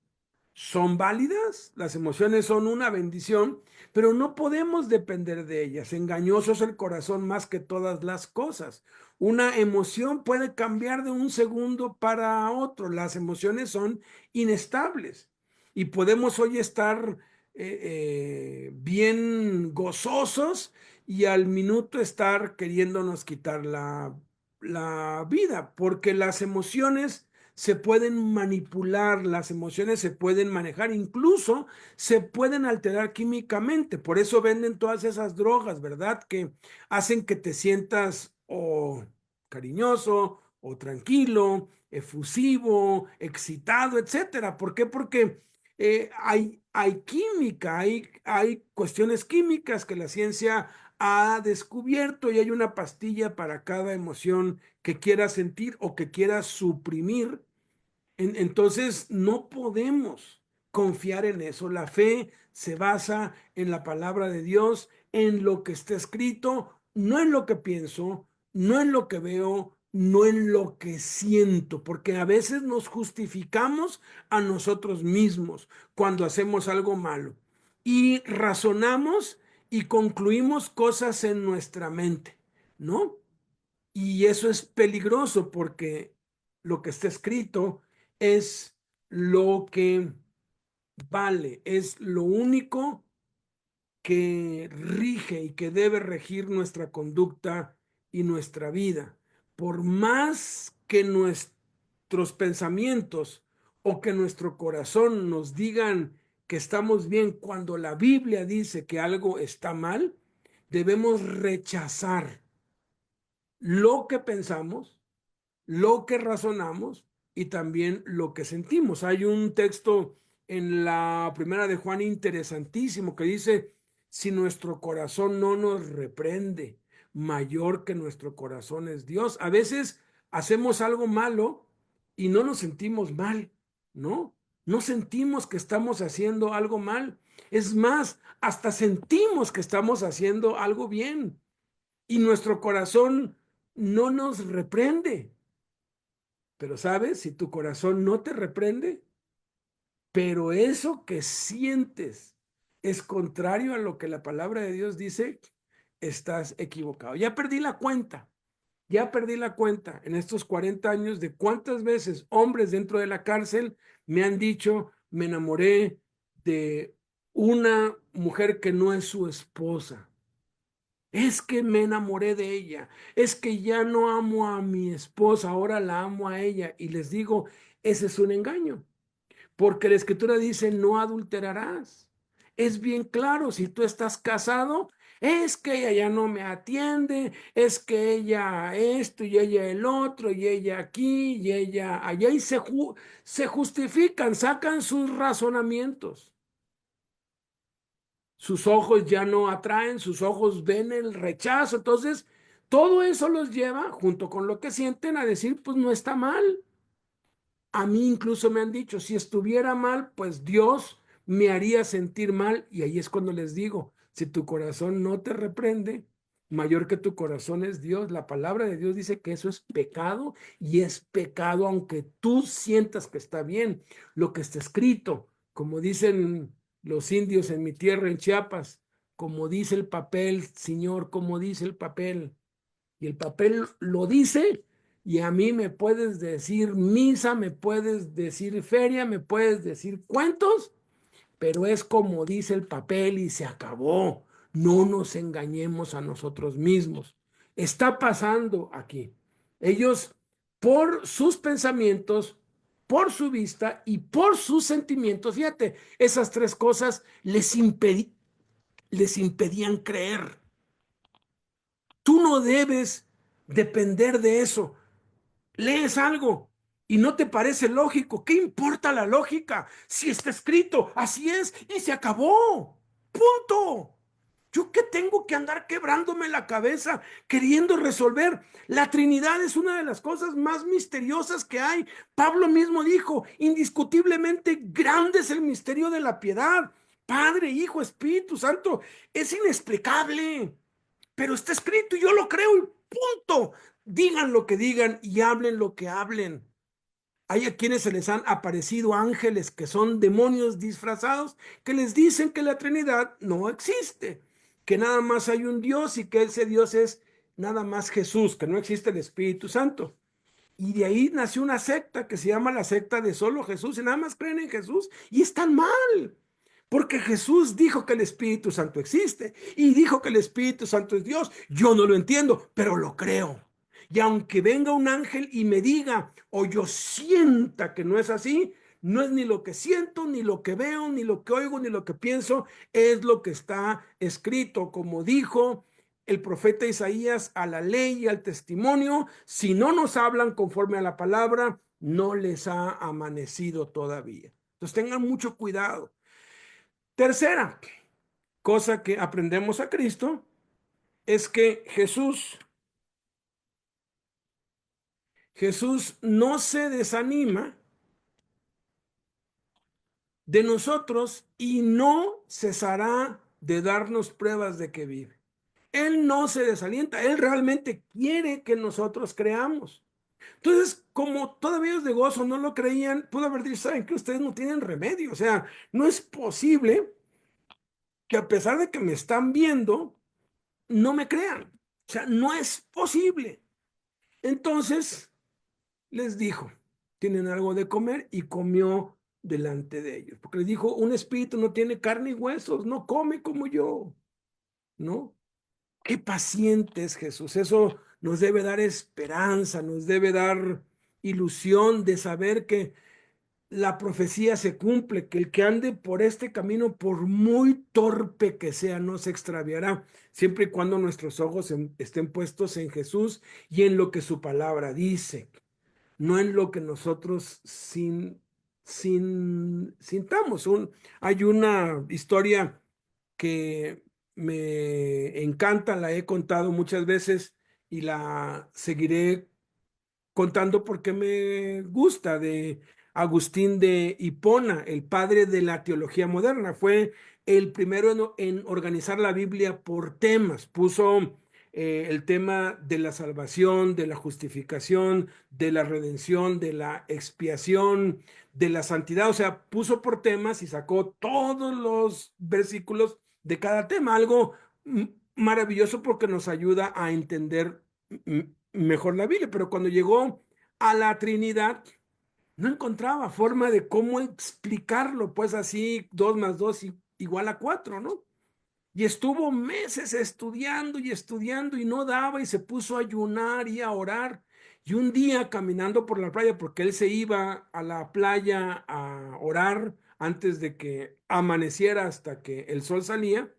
son válidas, las emociones son una bendición, pero no podemos depender de ellas. Engañoso es el corazón más que todas las cosas. Una emoción puede cambiar de un segundo para otro. Las emociones son inestables y podemos hoy estar bien gozosos y al minuto estar queriéndonos quitar la vida, porque las emociones se pueden manipular, las emociones se pueden manejar, incluso se pueden alterar químicamente. Por eso venden todas esas drogas, ¿verdad? Que hacen que te sientas o cariñoso o tranquilo, efusivo, excitado, etcétera. ¿Por qué? Porque hay química, hay cuestiones químicas que la ciencia ha descubierto y hay una pastilla para cada emoción que quieras sentir o que quieras suprimir. Entonces, no podemos confiar en eso. La fe se basa en la palabra de Dios, en lo que está escrito, no en lo que pienso, no en lo que veo, no en lo que siento, porque a veces nos justificamos a nosotros mismos cuando hacemos algo malo y razonamos y concluimos cosas en nuestra mente, ¿no? Y eso es peligroso porque lo que está escrito es lo que vale, es lo único que rige y que debe regir nuestra conducta y nuestra vida. Por más que nuestros pensamientos o que nuestro corazón nos digan que estamos bien, cuando la Biblia dice que algo está mal, debemos rechazar lo que pensamos, lo que razonamos y también lo que sentimos. Hay un texto en la primera de Juan interesantísimo que dice, si nuestro corazón no nos reprende, mayor que nuestro corazón es Dios. A veces hacemos algo malo y no nos sentimos mal, ¿no? No sentimos que estamos haciendo algo mal. Es más, hasta sentimos que estamos haciendo algo bien y nuestro corazón no nos reprende. Pero sabes, si tu corazón no te reprende, pero eso que sientes es contrario a lo que la palabra de Dios dice, estás equivocado. Ya perdí la cuenta en estos 40 años de cuántas veces hombres dentro de la cárcel me han dicho, me enamoré de una mujer que no es su esposa. Es que me enamoré de ella, es que ya no amo a mi esposa, ahora la amo a ella. Y les digo, ese es un engaño, porque la escritura dice, no adulterarás. Es bien claro, si tú estás casado, es que ella ya no me atiende, es que ella esto y ella el otro y ella aquí y ella allá y se justifican, sacan sus razonamientos. Sus ojos ya no atraen, sus ojos ven el rechazo. Entonces, todo eso los lleva, junto con lo que sienten, a decir, pues no está mal. A mí incluso me han dicho, si estuviera mal, pues Dios me haría sentir mal. Y ahí es cuando les digo, si tu corazón no te reprende, mayor que tu corazón es Dios. La palabra de Dios dice que eso es pecado y es pecado aunque tú sientas que está bien. Lo que está escrito, como dicen los indios en mi tierra, en Chiapas, como dice el papel, Señor, como dice el papel y el papel lo dice, y a mí me puedes decir misa, me puedes decir feria, me puedes decir cuentos, pero es como dice el papel y se acabó. No nos engañemos a nosotros mismos. Está pasando aquí. Ellos, por sus pensamientos, por su vista y por sus sentimientos, fíjate, esas tres cosas les impedían creer. Tú no debes depender de eso. Lees algo y no te parece lógico. ¿Qué importa la lógica? Si está escrito, así es y se acabó. Punto. ¿Yo qué tengo que andar quebrándome la cabeza queriendo resolver? La Trinidad es una de las cosas más misteriosas que hay. Pablo mismo dijo, indiscutiblemente grande es el misterio de la piedad. Padre, Hijo, Espíritu Santo, es inexplicable, pero está escrito y yo lo creo y punto. Digan lo que digan y hablen lo que hablen. Hay a quienes se les han aparecido ángeles que son demonios disfrazados que les dicen que la Trinidad no existe, que nada más hay un Dios y que ese Dios es nada más Jesús, que no existe el Espíritu Santo. Y de ahí nació una secta que se llama la secta de solo Jesús y nada más creen en Jesús y están mal. Porque Jesús dijo que el Espíritu Santo existe y dijo que el Espíritu Santo es Dios. Yo no lo entiendo, pero lo creo. Y aunque venga un ángel y me diga o yo sienta que no es así, no es ni lo que siento, ni lo que veo, ni lo que oigo, ni lo que pienso, es lo que está escrito, como dijo el profeta Isaías, a la ley y al testimonio. Si no nos hablan conforme a la palabra, no les ha amanecido todavía. Entonces tengan mucho cuidado. Tercera cosa que aprendemos a Cristo es que Jesús no se desanima de nosotros y no cesará de darnos pruebas de que vive. Él no se desalienta, Él realmente quiere que nosotros creamos. Entonces, como todavía ellos de gozo no lo creían, pudo haber dicho, ¿saben qué? Ustedes no tienen remedio. O sea, no es posible que a pesar de que me están viendo, no me crean. O sea, no es posible. Entonces les dijo, ¿tienen algo de comer? Y comió delante de ellos. Porque les dijo, un espíritu no tiene carne y huesos, no come como yo, ¿no? Qué paciente es Jesús. Eso nos debe dar esperanza, nos debe dar ilusión de saber que la profecía se cumple, que el que ande por este camino, por muy torpe que sea, no se extraviará, siempre y cuando nuestros ojos estén puestos en Jesús y en lo que su palabra dice, no en lo que nosotros sintamos. Hay una historia que me encanta, la he contado muchas veces y la seguiré contando porque me gusta, de Agustín de Hipona, el padre de la teología moderna. Fue el primero en organizar la Biblia por temas. Puso el tema de la salvación, de la justificación, de la redención, de la expiación, de la santidad. O sea, puso por temas y sacó todos los versículos de cada tema. Algo maravilloso porque nos ayuda a entender mejor la Biblia, pero cuando llegó a la Trinidad, no encontraba forma de cómo explicarlo, pues así 2 más 2 igual a 4, ¿no? Y estuvo meses estudiando y estudiando y no daba y se puso a ayunar y a orar. Y un día caminando por la playa, porque él se iba a la playa a orar antes de que amaneciera hasta que el sol salía,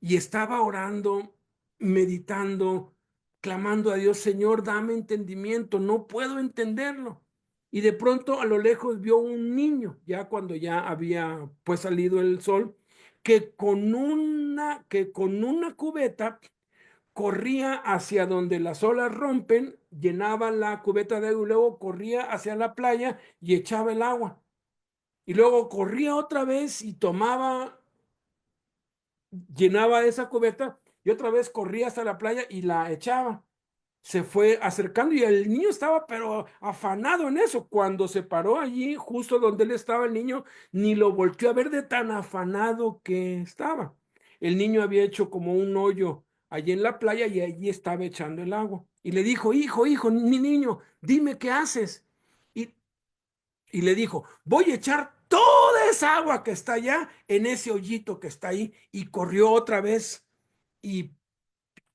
y estaba orando, meditando, clamando a Dios, Señor, dame entendimiento, no puedo entenderlo. Y de pronto a lo lejos vio un niño, ya cuando ya había pues salido el sol, que con una cubeta corría hacia donde las olas rompen, llenaba la cubeta de agua y luego corría hacia la playa y echaba el agua. Y luego corría otra vez y llenaba esa cubeta y otra vez corría hasta la playa y la echaba. Se fue acercando y el niño estaba pero afanado en eso. Cuando se paró allí, justo donde él estaba, el niño ni lo volteó a ver de tan afanado que estaba. El niño había hecho como un hoyo allí en la playa y allí estaba echando el agua. Y le dijo, hijo, mi niño, dime qué haces. Y, y le dijo, voy a echar toda esa agua que está allá en ese hoyito que está ahí. Y corrió otra vez y,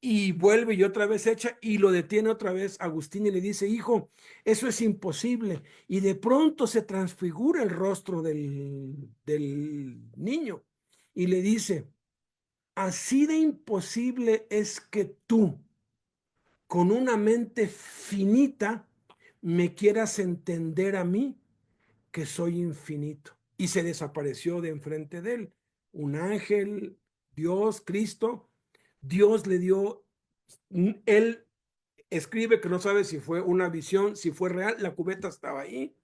y vuelve y otra vez echa y lo detiene otra vez Agustín y le dice, hijo, eso es imposible. Y de pronto se transfigura el rostro del niño y le dice, así de imposible es que tú, con una mente finita, me quieras entender a mí, que soy infinito. Y se desapareció de enfrente de él. Un ángel, Dios, Cristo, Dios le dio, él escribe que no sabe si fue una visión, si fue real, la cubeta estaba ahí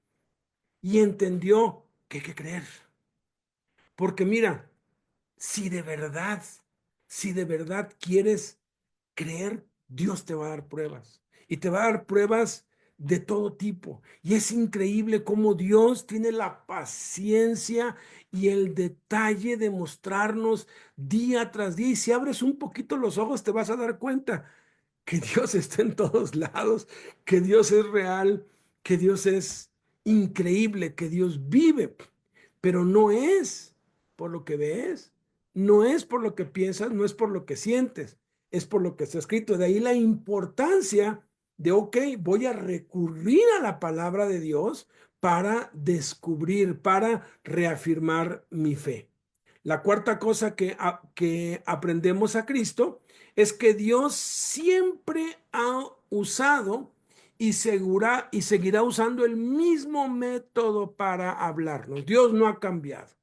y entendió que hay que creer. Porque mira, si de verdad, si de verdad quieres creer, Dios te va a dar pruebas. Y te va a dar pruebas de todo tipo. Y es increíble cómo Dios tiene la paciencia y el detalle de mostrarnos día tras día. Y si abres un poquito los ojos, te vas a dar cuenta que Dios está en todos lados, que Dios es real, que Dios es increíble, que Dios vive, pero no es por lo que ves, no es por lo que piensas, no es por lo que sientes, es por lo que está escrito. De ahí la importancia de, ok, voy a recurrir a la palabra de Dios para descubrir, para reafirmar mi fe. La cuarta cosa que aprendemos a Cristo es que Dios siempre ha usado y seguirá usando el mismo método para hablarnos. Dios no ha cambiado.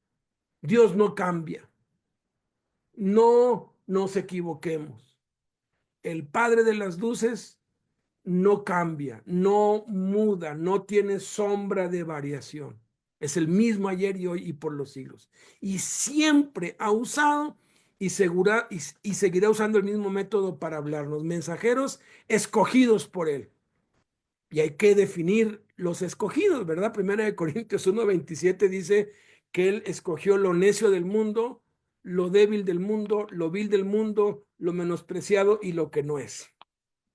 Dios no cambia. No nos equivoquemos. El Padre de las Luces no cambia, no muda, no tiene sombra de variación. Es el mismo ayer y hoy y por los siglos. Y siempre ha usado y seguirá usando el mismo método para hablarnos, mensajeros escogidos por Él. Y hay que definir los escogidos, ¿verdad? Primera de Corintios 1:27 dice que Él escogió lo necio del mundo, lo débil del mundo, lo vil del mundo, lo menospreciado y lo que no es.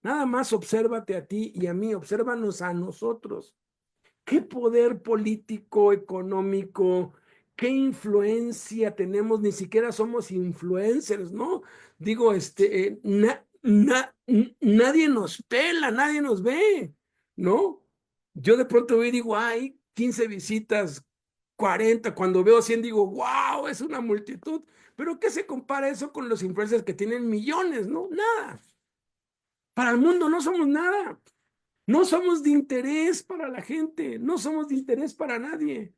Nada más obsérvate a ti y a mí, obsérvanos a nosotros. ¿Qué poder político, económico, qué influencia tenemos? Ni siquiera somos influencers, ¿no? Digo, nadie nos pela, nadie nos ve, ¿no? Yo de pronto veo y digo, ay, 15 visitas, 40, cuando veo 100 digo, wow, es una multitud. Pero ¿qué se compara eso con los influencers que tienen millones, ¿no? Nada. Para el mundo no somos nada. No somos de interés para la gente, no somos de interés para nadie,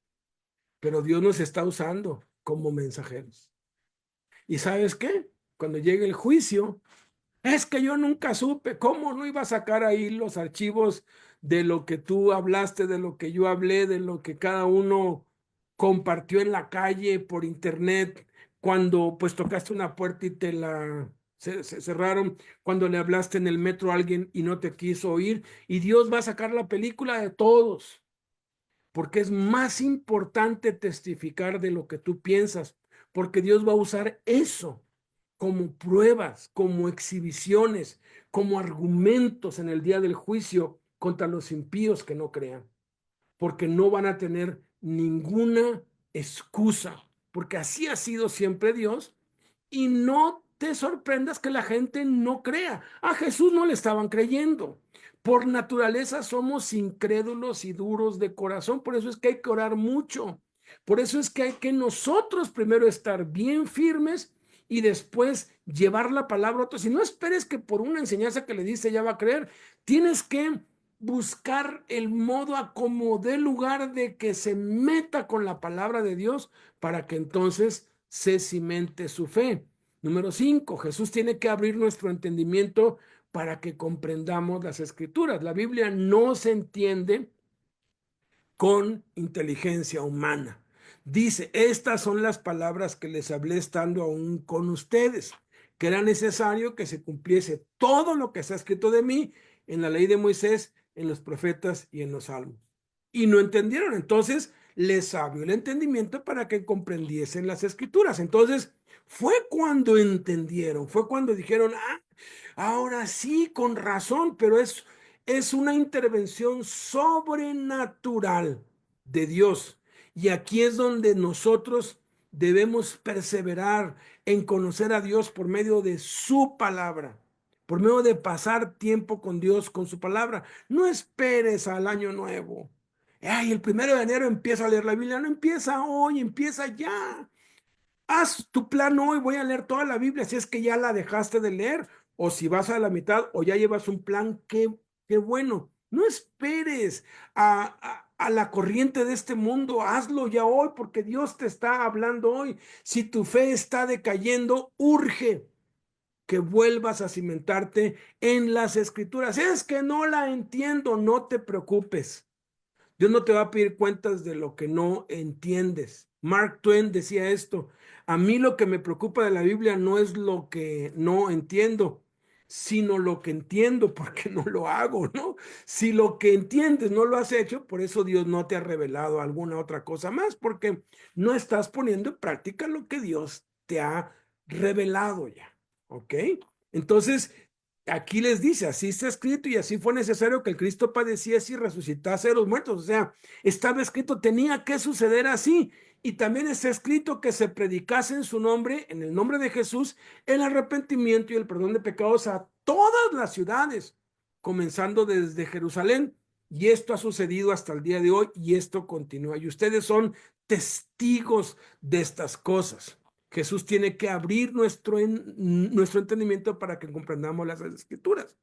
pero Dios nos está usando como mensajeros. ¿Y sabes qué? Cuando llegue el juicio, es que yo nunca supe cómo no iba a sacar ahí los archivos de lo que tú hablaste, de lo que yo hablé, de lo que cada uno compartió en la calle, por internet, cuando pues tocaste una puerta y se cerraron, cuando le hablaste en el metro a alguien y no te quiso oír, y Dios va a sacar la película de todos, porque es más importante testificar de lo que tú piensas, porque Dios va a usar eso como pruebas, como exhibiciones, como argumentos en el día del juicio contra los impíos que no crean, porque no van a tener ninguna excusa, porque así ha sido siempre Dios, y no te sorprendas que la gente no crea. A Jesús no le estaban creyendo. Por naturaleza somos incrédulos y duros de corazón, por eso es que hay que orar mucho. Por eso es que hay que nosotros primero estar bien firmes y después llevar la palabra a otros. Y no esperes que por una enseñanza que le diste ya va a creer. Tienes que buscar el modo a como dé lugar de que se meta con la palabra de Dios para que entonces se cimente su fe. Número 5, Jesús tiene que abrir nuestro entendimiento para que comprendamos las escrituras. La Biblia no se entiende con inteligencia humana. Dice, estas son las palabras que les hablé estando aún con ustedes, que era necesario que se cumpliese todo lo que está escrito de mí en la ley de Moisés, en los profetas y en los salmos. Y no entendieron, entonces les abrió el entendimiento para que comprendiesen las escrituras. Entonces fue cuando entendieron, fue cuando dijeron, ah, ahora sí, con razón, pero es una intervención sobrenatural de Dios. Y aquí es donde nosotros debemos perseverar en conocer a Dios por medio de su palabra, por medio de pasar tiempo con Dios, con su palabra. No esperes al año nuevo. Ay, el 1 de enero empieza a leer la Biblia. No empieza hoy, empieza ya. Haz tu plan hoy, voy a leer toda la Biblia, si es que ya la dejaste de leer, o si vas a la mitad, o ya llevas un plan, qué bueno. No esperes a la corriente de este mundo, hazlo ya hoy, porque Dios te está hablando hoy. Si tu fe está decayendo, urge que vuelvas a cimentarte en las escrituras. Es que no la entiendo, no te preocupes. Dios no te va a pedir cuentas de lo que no entiendes. Mark Twain decía esto, a mí lo que me preocupa de la Biblia no es lo que no entiendo, sino lo que entiendo porque no lo hago, ¿no? Si lo que entiendes no lo has hecho, por eso Dios no te ha revelado alguna otra cosa más, porque no estás poniendo en práctica lo que Dios te ha revelado ya, ¿ok? Entonces, aquí les dice, así está escrito y así fue necesario que el Cristo padeciese y resucitase de los muertos. O sea, estaba escrito, tenía que suceder así. Y también está escrito que se predicase en su nombre, en el nombre de Jesús, el arrepentimiento y el perdón de pecados a todas las ciudades, comenzando desde Jerusalén. Y esto ha sucedido hasta el día de hoy y esto continúa. Y ustedes son testigos de estas cosas. Jesús tiene que abrir nuestro entendimiento para que comprendamos las escrituras.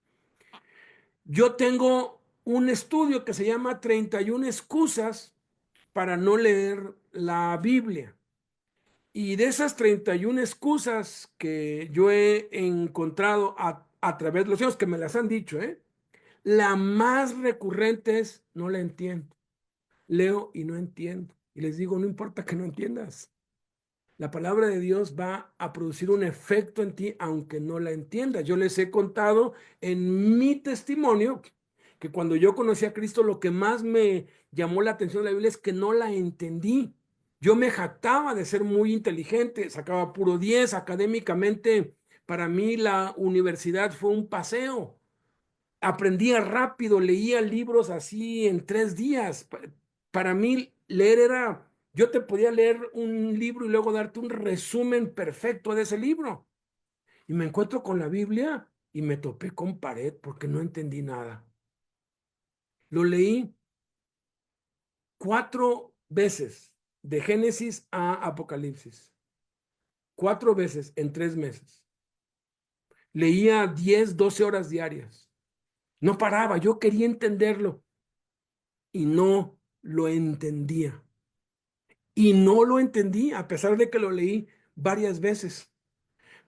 Yo tengo un estudio que se llama 31 excusas para no leer la Biblia. Y de esas 31 excusas que yo he encontrado a través de los años, que me las han dicho, la más recurrente es, no la entiendo. Leo y no entiendo. Y les digo, no importa que no entiendas. La palabra de Dios va a producir un efecto en ti aunque no la entiendas. Yo les he contado en mi testimonio que cuando yo conocí a Cristo, lo que más me llamó la atención de la Biblia es que no la entendí. Yo me jactaba de ser muy inteligente, sacaba puro 10 académicamente. Para mí la universidad fue un paseo. Aprendía rápido, leía libros así en 3 días. Para mí leer era, yo te podía leer un libro y luego darte un resumen perfecto de ese libro. Y me encuentro con la Biblia y me topé con pared porque no entendí nada. Lo leí 4 veces, de Génesis a Apocalipsis. 4 veces en 3 meses. Leía 10, 12 horas diarias. No paraba, yo quería entenderlo y no lo entendía. Y no lo entendí a pesar de que lo leí varias veces.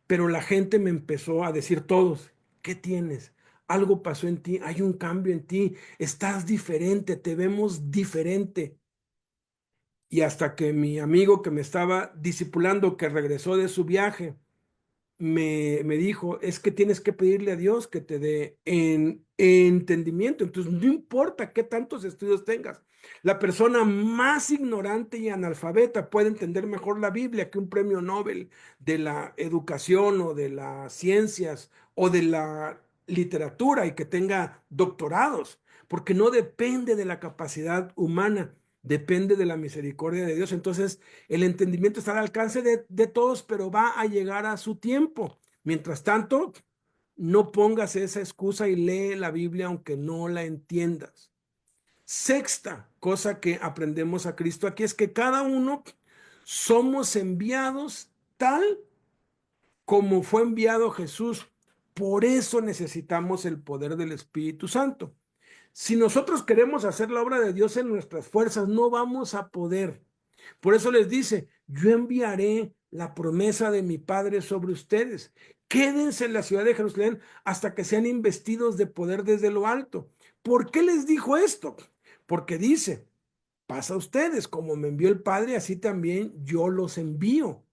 Pero la gente me empezó a decir todos, ¿qué tienes? Algo pasó en ti, hay un cambio en ti, estás diferente, te vemos diferente. Y hasta que mi amigo que me estaba discipulando, que regresó de su viaje, me dijo, es que tienes que pedirle a Dios que te dé entendimiento. Entonces, no importa qué tantos estudios tengas. La persona más ignorante y analfabeta puede entender mejor la Biblia que un premio Nobel de la educación o de las ciencias o de la literatura y que tenga doctorados, porque no depende de la capacidad humana, depende de la misericordia de Dios. Entonces, el entendimiento está al alcance de todos, pero va a llegar a su tiempo. Mientras tanto, no pongas esa excusa y lee la Biblia aunque no la entiendas. Sexta cosa que aprendemos a Cristo aquí es que cada uno somos enviados tal como fue enviado Jesús. Por eso necesitamos el poder del Espíritu Santo. Si nosotros queremos hacer la obra de Dios en nuestras fuerzas, no vamos a poder. Por eso les dice, yo enviaré la promesa de mi Padre sobre ustedes. Quédense en la ciudad de Jerusalén hasta que sean investidos de poder desde lo alto. ¿Por qué les dijo esto? Porque dice, pasa a ustedes, como me envió el Padre, así también yo los envío.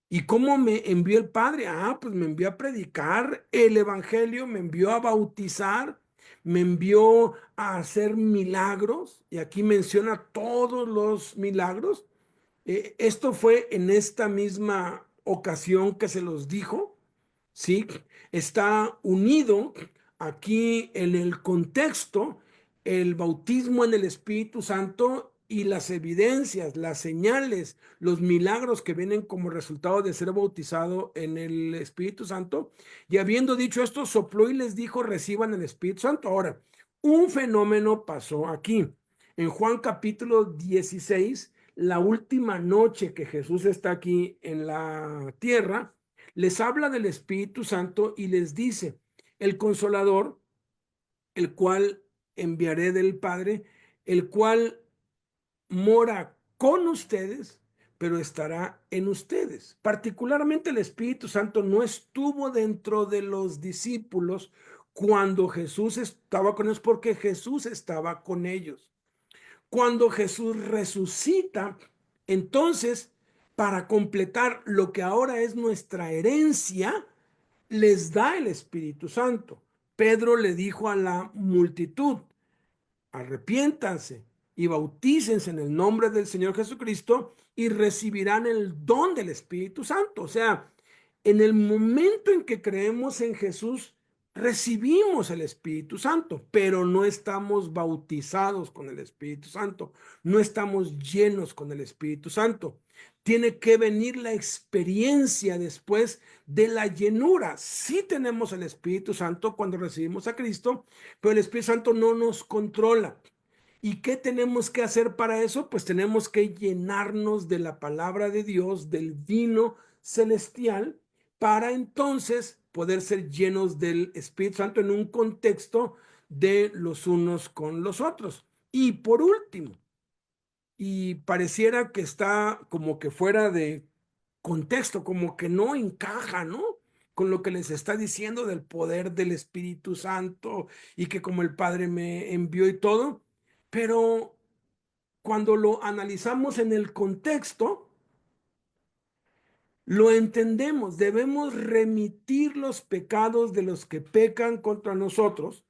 ¿Y cómo me envió el Padre? Ah, pues me envió a predicar el Evangelio, me envió a bautizar, me envió a hacer milagros, y aquí menciona todos los milagros. Esto fue en esta misma ocasión que se los dijo, ¿sí? Está unido aquí en el contexto el bautismo en el Espíritu Santo y las evidencias, las señales, los milagros que vienen como resultado de ser bautizado en el Espíritu Santo. Y habiendo dicho esto, sopló y les dijo, reciban el Espíritu Santo. Ahora, un fenómeno pasó aquí. En Juan capítulo 16, la última noche que Jesús está aquí en la tierra, les habla del Espíritu Santo y les dice, el consolador, el cual enviaré del Padre, el cual mora con ustedes, pero estará en ustedes. Particularmente el Espíritu Santo no estuvo dentro de los discípulos cuando Jesús estaba con ellos, porque Jesús estaba con ellos. Cuando Jesús resucita, entonces, para completar lo que ahora es nuestra herencia, les da el Espíritu Santo. Pedro le dijo a la multitud, arrepiéntanse y bautícense en el nombre del Señor Jesucristo y recibirán el don del Espíritu Santo. O sea, en el momento en que creemos en Jesús, recibimos el Espíritu Santo, pero no estamos bautizados con el Espíritu Santo, no estamos llenos con el Espíritu Santo. Tiene que venir la experiencia después de la llenura. Sí tenemos el Espíritu Santo cuando recibimos a Cristo, pero el Espíritu Santo no nos controla. ¿Y qué tenemos que hacer para eso? Pues tenemos que llenarnos de la palabra de Dios, del vino celestial, para entonces poder ser llenos del Espíritu Santo en un contexto de los unos con los otros. Y por último, y pareciera que está como que fuera de contexto, como que no encaja, ¿no? Con lo que les está diciendo del poder del Espíritu Santo y que como el Padre me envió y todo, pero cuando lo analizamos en el contexto, Lo entendemos, debemos remitir los pecados de los que pecan contra nosotros.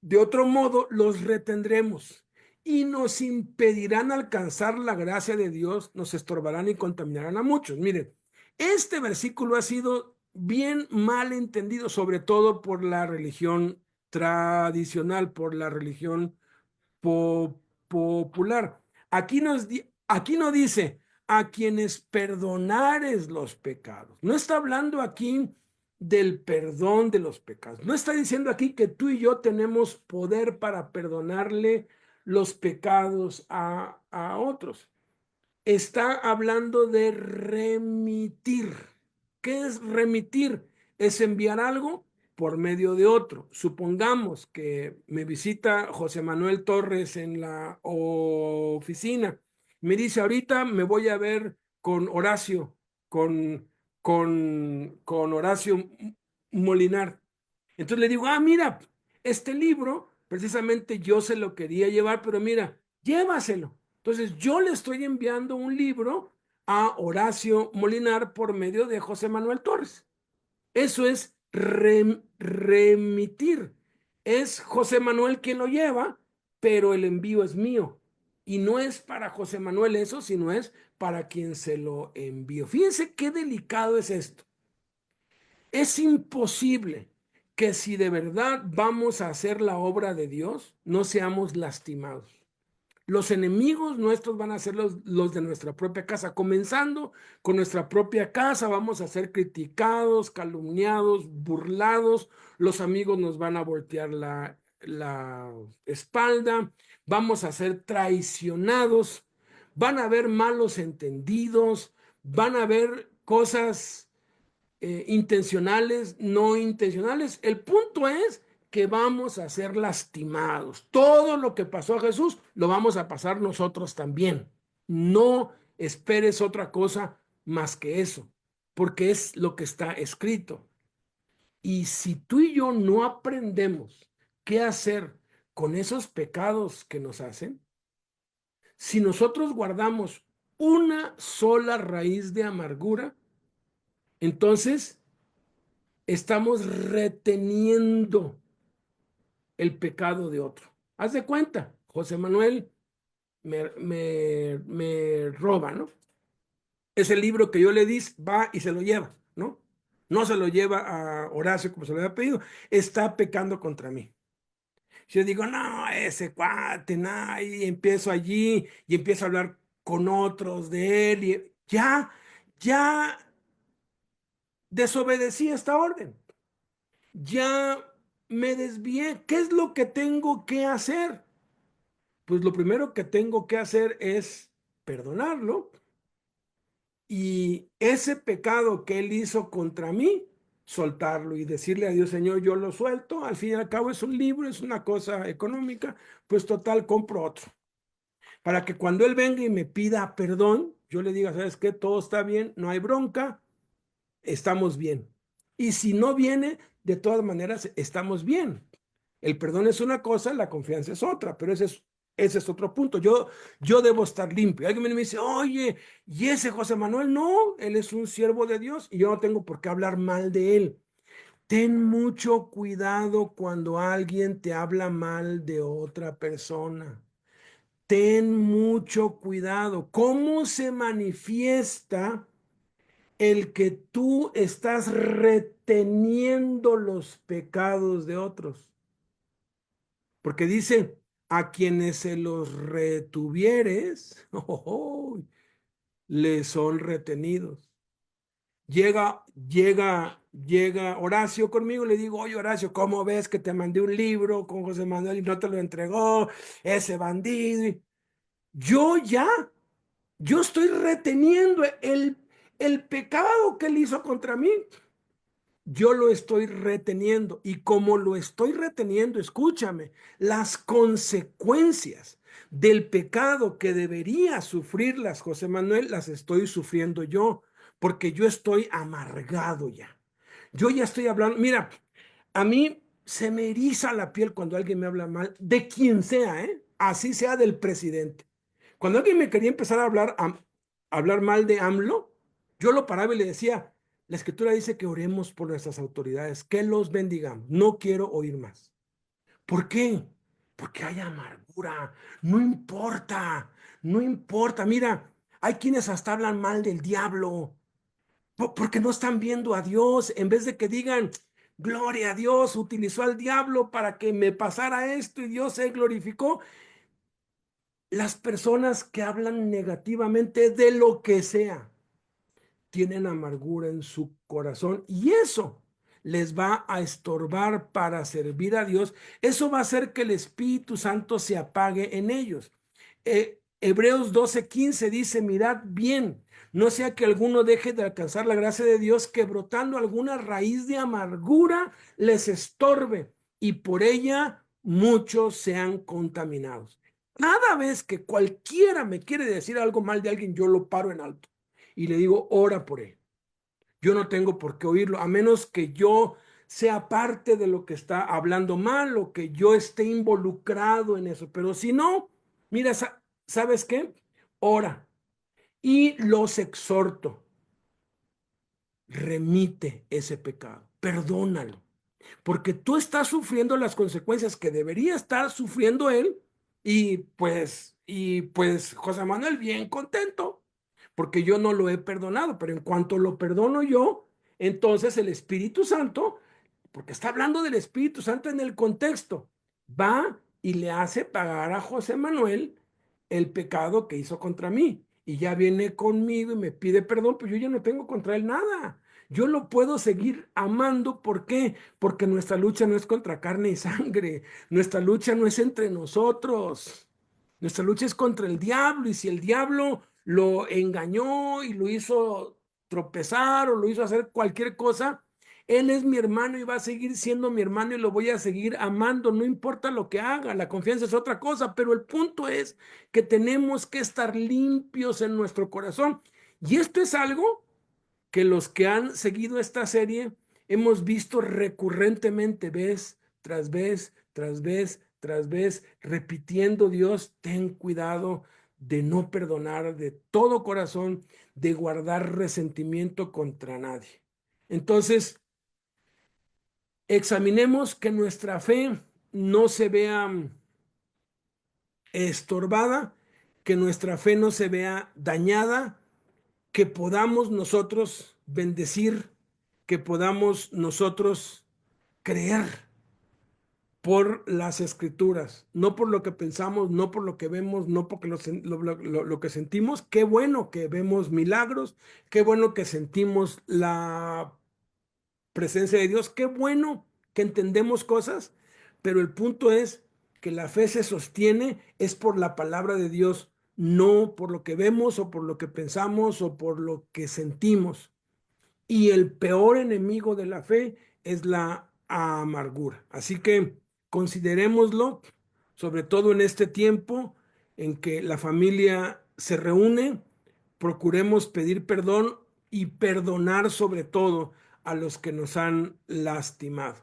De otro modo, los retendremos y nos impedirán alcanzar la gracia de Dios, nos estorbarán y contaminarán a muchos. Miren, este versículo ha sido bien mal entendido, sobre todo por la religión tradicional, por la religión po- popular. Aquí no dice a quienes perdonares los pecados. No está hablando aquí del perdón de los pecados. No está diciendo aquí que tú y yo tenemos poder para perdonarle los pecados a otros. Está hablando de remitir. ¿Qué es remitir? Es enviar algo por medio de otro. Supongamos que me visita José Manuel Torres en la oficina. Me dice, ahorita me voy a ver con Horacio, con Horacio Molinar. Entonces le digo, ah, mira, este libro, precisamente yo se lo quería llevar, pero mira, llévaselo. Entonces yo le estoy enviando un libro a Horacio Molinar por medio de José Manuel Torres. Eso es remitir. Es José Manuel quien lo lleva, pero el envío es mío. Y no es para José Manuel eso, sino es para quien se lo envío. Fíjense qué delicado es esto. Es imposible que si de verdad vamos a hacer la obra de Dios, no seamos lastimados. Los enemigos nuestros van a ser los de nuestra propia casa. Comenzando con nuestra propia casa, vamos a ser criticados, calumniados, burlados. Los amigos nos van a voltear la espalda. Vamos a ser traicionados. Van a haber malos entendidos. Van a haber cosas intencionales, no intencionales. El punto es que vamos a ser lastimados. Todo lo que pasó a Jesús lo vamos a pasar nosotros también. No esperes otra cosa más que eso, porque es lo que está escrito. Y si tú y yo no aprendemos qué hacer con esos pecados que nos hacen, si nosotros guardamos una sola raíz de amargura, entonces estamos reteniendo el pecado de otro. Haz de cuenta, José Manuel me roba, ¿no? Ese libro que yo le di va y se lo lleva, ¿no? No se lo lleva a Horacio como se lo había pedido, está pecando contra mí. Yo digo, no, ese cuate, no, y empiezo allí y empiezo a hablar con otros de él y ya desobedecí esta orden. Ya me desvié. ¿Qué es lo que tengo que hacer? Pues lo primero que tengo que hacer es perdonarlo y ese pecado que él hizo contra mí, soltarlo y decirle a Dios, Señor, yo lo suelto. Al fin y al cabo es un libro, es una cosa económica, pues total, compro otro. Para que cuando él venga y me pida perdón, yo le diga, ¿sabes qué? Todo está bien, no hay bronca, estamos bien. Y si no viene, de todas maneras, estamos bien. El perdón es una cosa, la confianza es otra, pero ese es otro punto. Yo debo estar limpio. Alguien me dice, oye, ¿y ese José Manuel? No, él es un siervo de Dios y yo no tengo por qué hablar mal de él. Ten mucho cuidado cuando alguien te habla mal de otra persona. Ten mucho cuidado. ¿Cómo se manifiesta el que tú estás reteniendo los pecados de otros? Porque dice, a quienes se los retuvieres, oh, les son retenidos. Llega Horacio conmigo, le digo, oye Horacio, ¿cómo ves que te mandé un libro con José Manuel y no te lo entregó ese bandido? Yo ya, yo estoy reteniendo el pecado que él hizo contra mí. Yo lo estoy reteniendo y como lo estoy reteniendo, escúchame, las consecuencias del pecado que debería sufrirlas José Manuel, las estoy sufriendo yo, porque yo estoy amargado ya. Yo ya estoy hablando, mira, a mí se me eriza la piel cuando alguien me habla mal, de quien sea, ¿eh? Así sea del presidente. Cuando alguien me quería empezar a hablar mal de AMLO, Yo lo paraba y le decía, la escritura dice que oremos por nuestras autoridades, que los bendigamos. No quiero oír más. ¿Por qué? Porque hay amargura. No importa, no importa. Mira, hay quienes hasta hablan mal del diablo, porque no están viendo a Dios. En vez de que digan, gloria a Dios, utilizó al diablo para que me pasara esto y Dios se glorificó. Las personas que hablan negativamente de lo que sea, tienen amargura en su corazón y eso les va a estorbar para servir a Dios. Eso va a hacer que el Espíritu Santo se apague en ellos. Hebreos 12:15 dice, mirad bien, no sea que alguno deje de alcanzar la gracia de Dios, que brotando alguna raíz de amargura les estorbe y por ella muchos sean contaminados. Cada vez que cualquiera me quiere decir algo mal de alguien, yo lo paro en alto y le digo, ora por él. Yo no tengo por qué oírlo, a menos que yo sea parte de lo que está hablando mal o que yo esté involucrado en eso. Pero si no, mira, ¿sabes qué? Ora y los exhorto, remite ese pecado, perdónalo, porque tú estás sufriendo las consecuencias que debería estar sufriendo él y pues José Manuel bien contento, porque yo no lo he perdonado, pero en cuanto lo perdono yo, entonces el Espíritu Santo, porque está hablando del Espíritu Santo en el contexto, va y le hace pagar a José Manuel el pecado que hizo contra mí. Y ya viene conmigo y me pide perdón, pues yo ya no tengo contra él nada. Yo lo puedo seguir amando. ¿Por qué? Porque nuestra lucha no es contra carne y sangre. Nuestra lucha no es entre nosotros. Nuestra lucha es contra el diablo. Y si el diablo lo engañó y lo hizo tropezar o lo hizo hacer cualquier cosa, él es mi hermano y va a seguir siendo mi hermano y lo voy a seguir amando, no importa lo que haga. La confianza es otra cosa, pero el punto es que tenemos que estar limpios en nuestro corazón. Y esto es algo que los que han seguido esta serie hemos visto recurrentemente, vez tras vez, tras vez, tras vez, repitiendo: Dios, ten cuidado de no perdonar de todo corazón, de guardar resentimiento contra nadie. Entonces, examinemos que nuestra fe no se vea estorbada, que nuestra fe no se vea dañada, que podamos nosotros bendecir, que podamos nosotros creer por las escrituras, no por lo que pensamos, no por lo que vemos, no porque lo que sentimos. Qué bueno que vemos milagros, qué bueno que sentimos la presencia de Dios, qué bueno que entendemos cosas, pero el punto es que la fe se sostiene es por la palabra de Dios, no por lo que vemos o por lo que pensamos o por lo que sentimos. Y el peor enemigo de la fe es la amargura. Así que considerémoslo, sobre todo en este tiempo en que la familia se reúne, procuremos pedir perdón y perdonar sobre todo a los que nos han lastimado.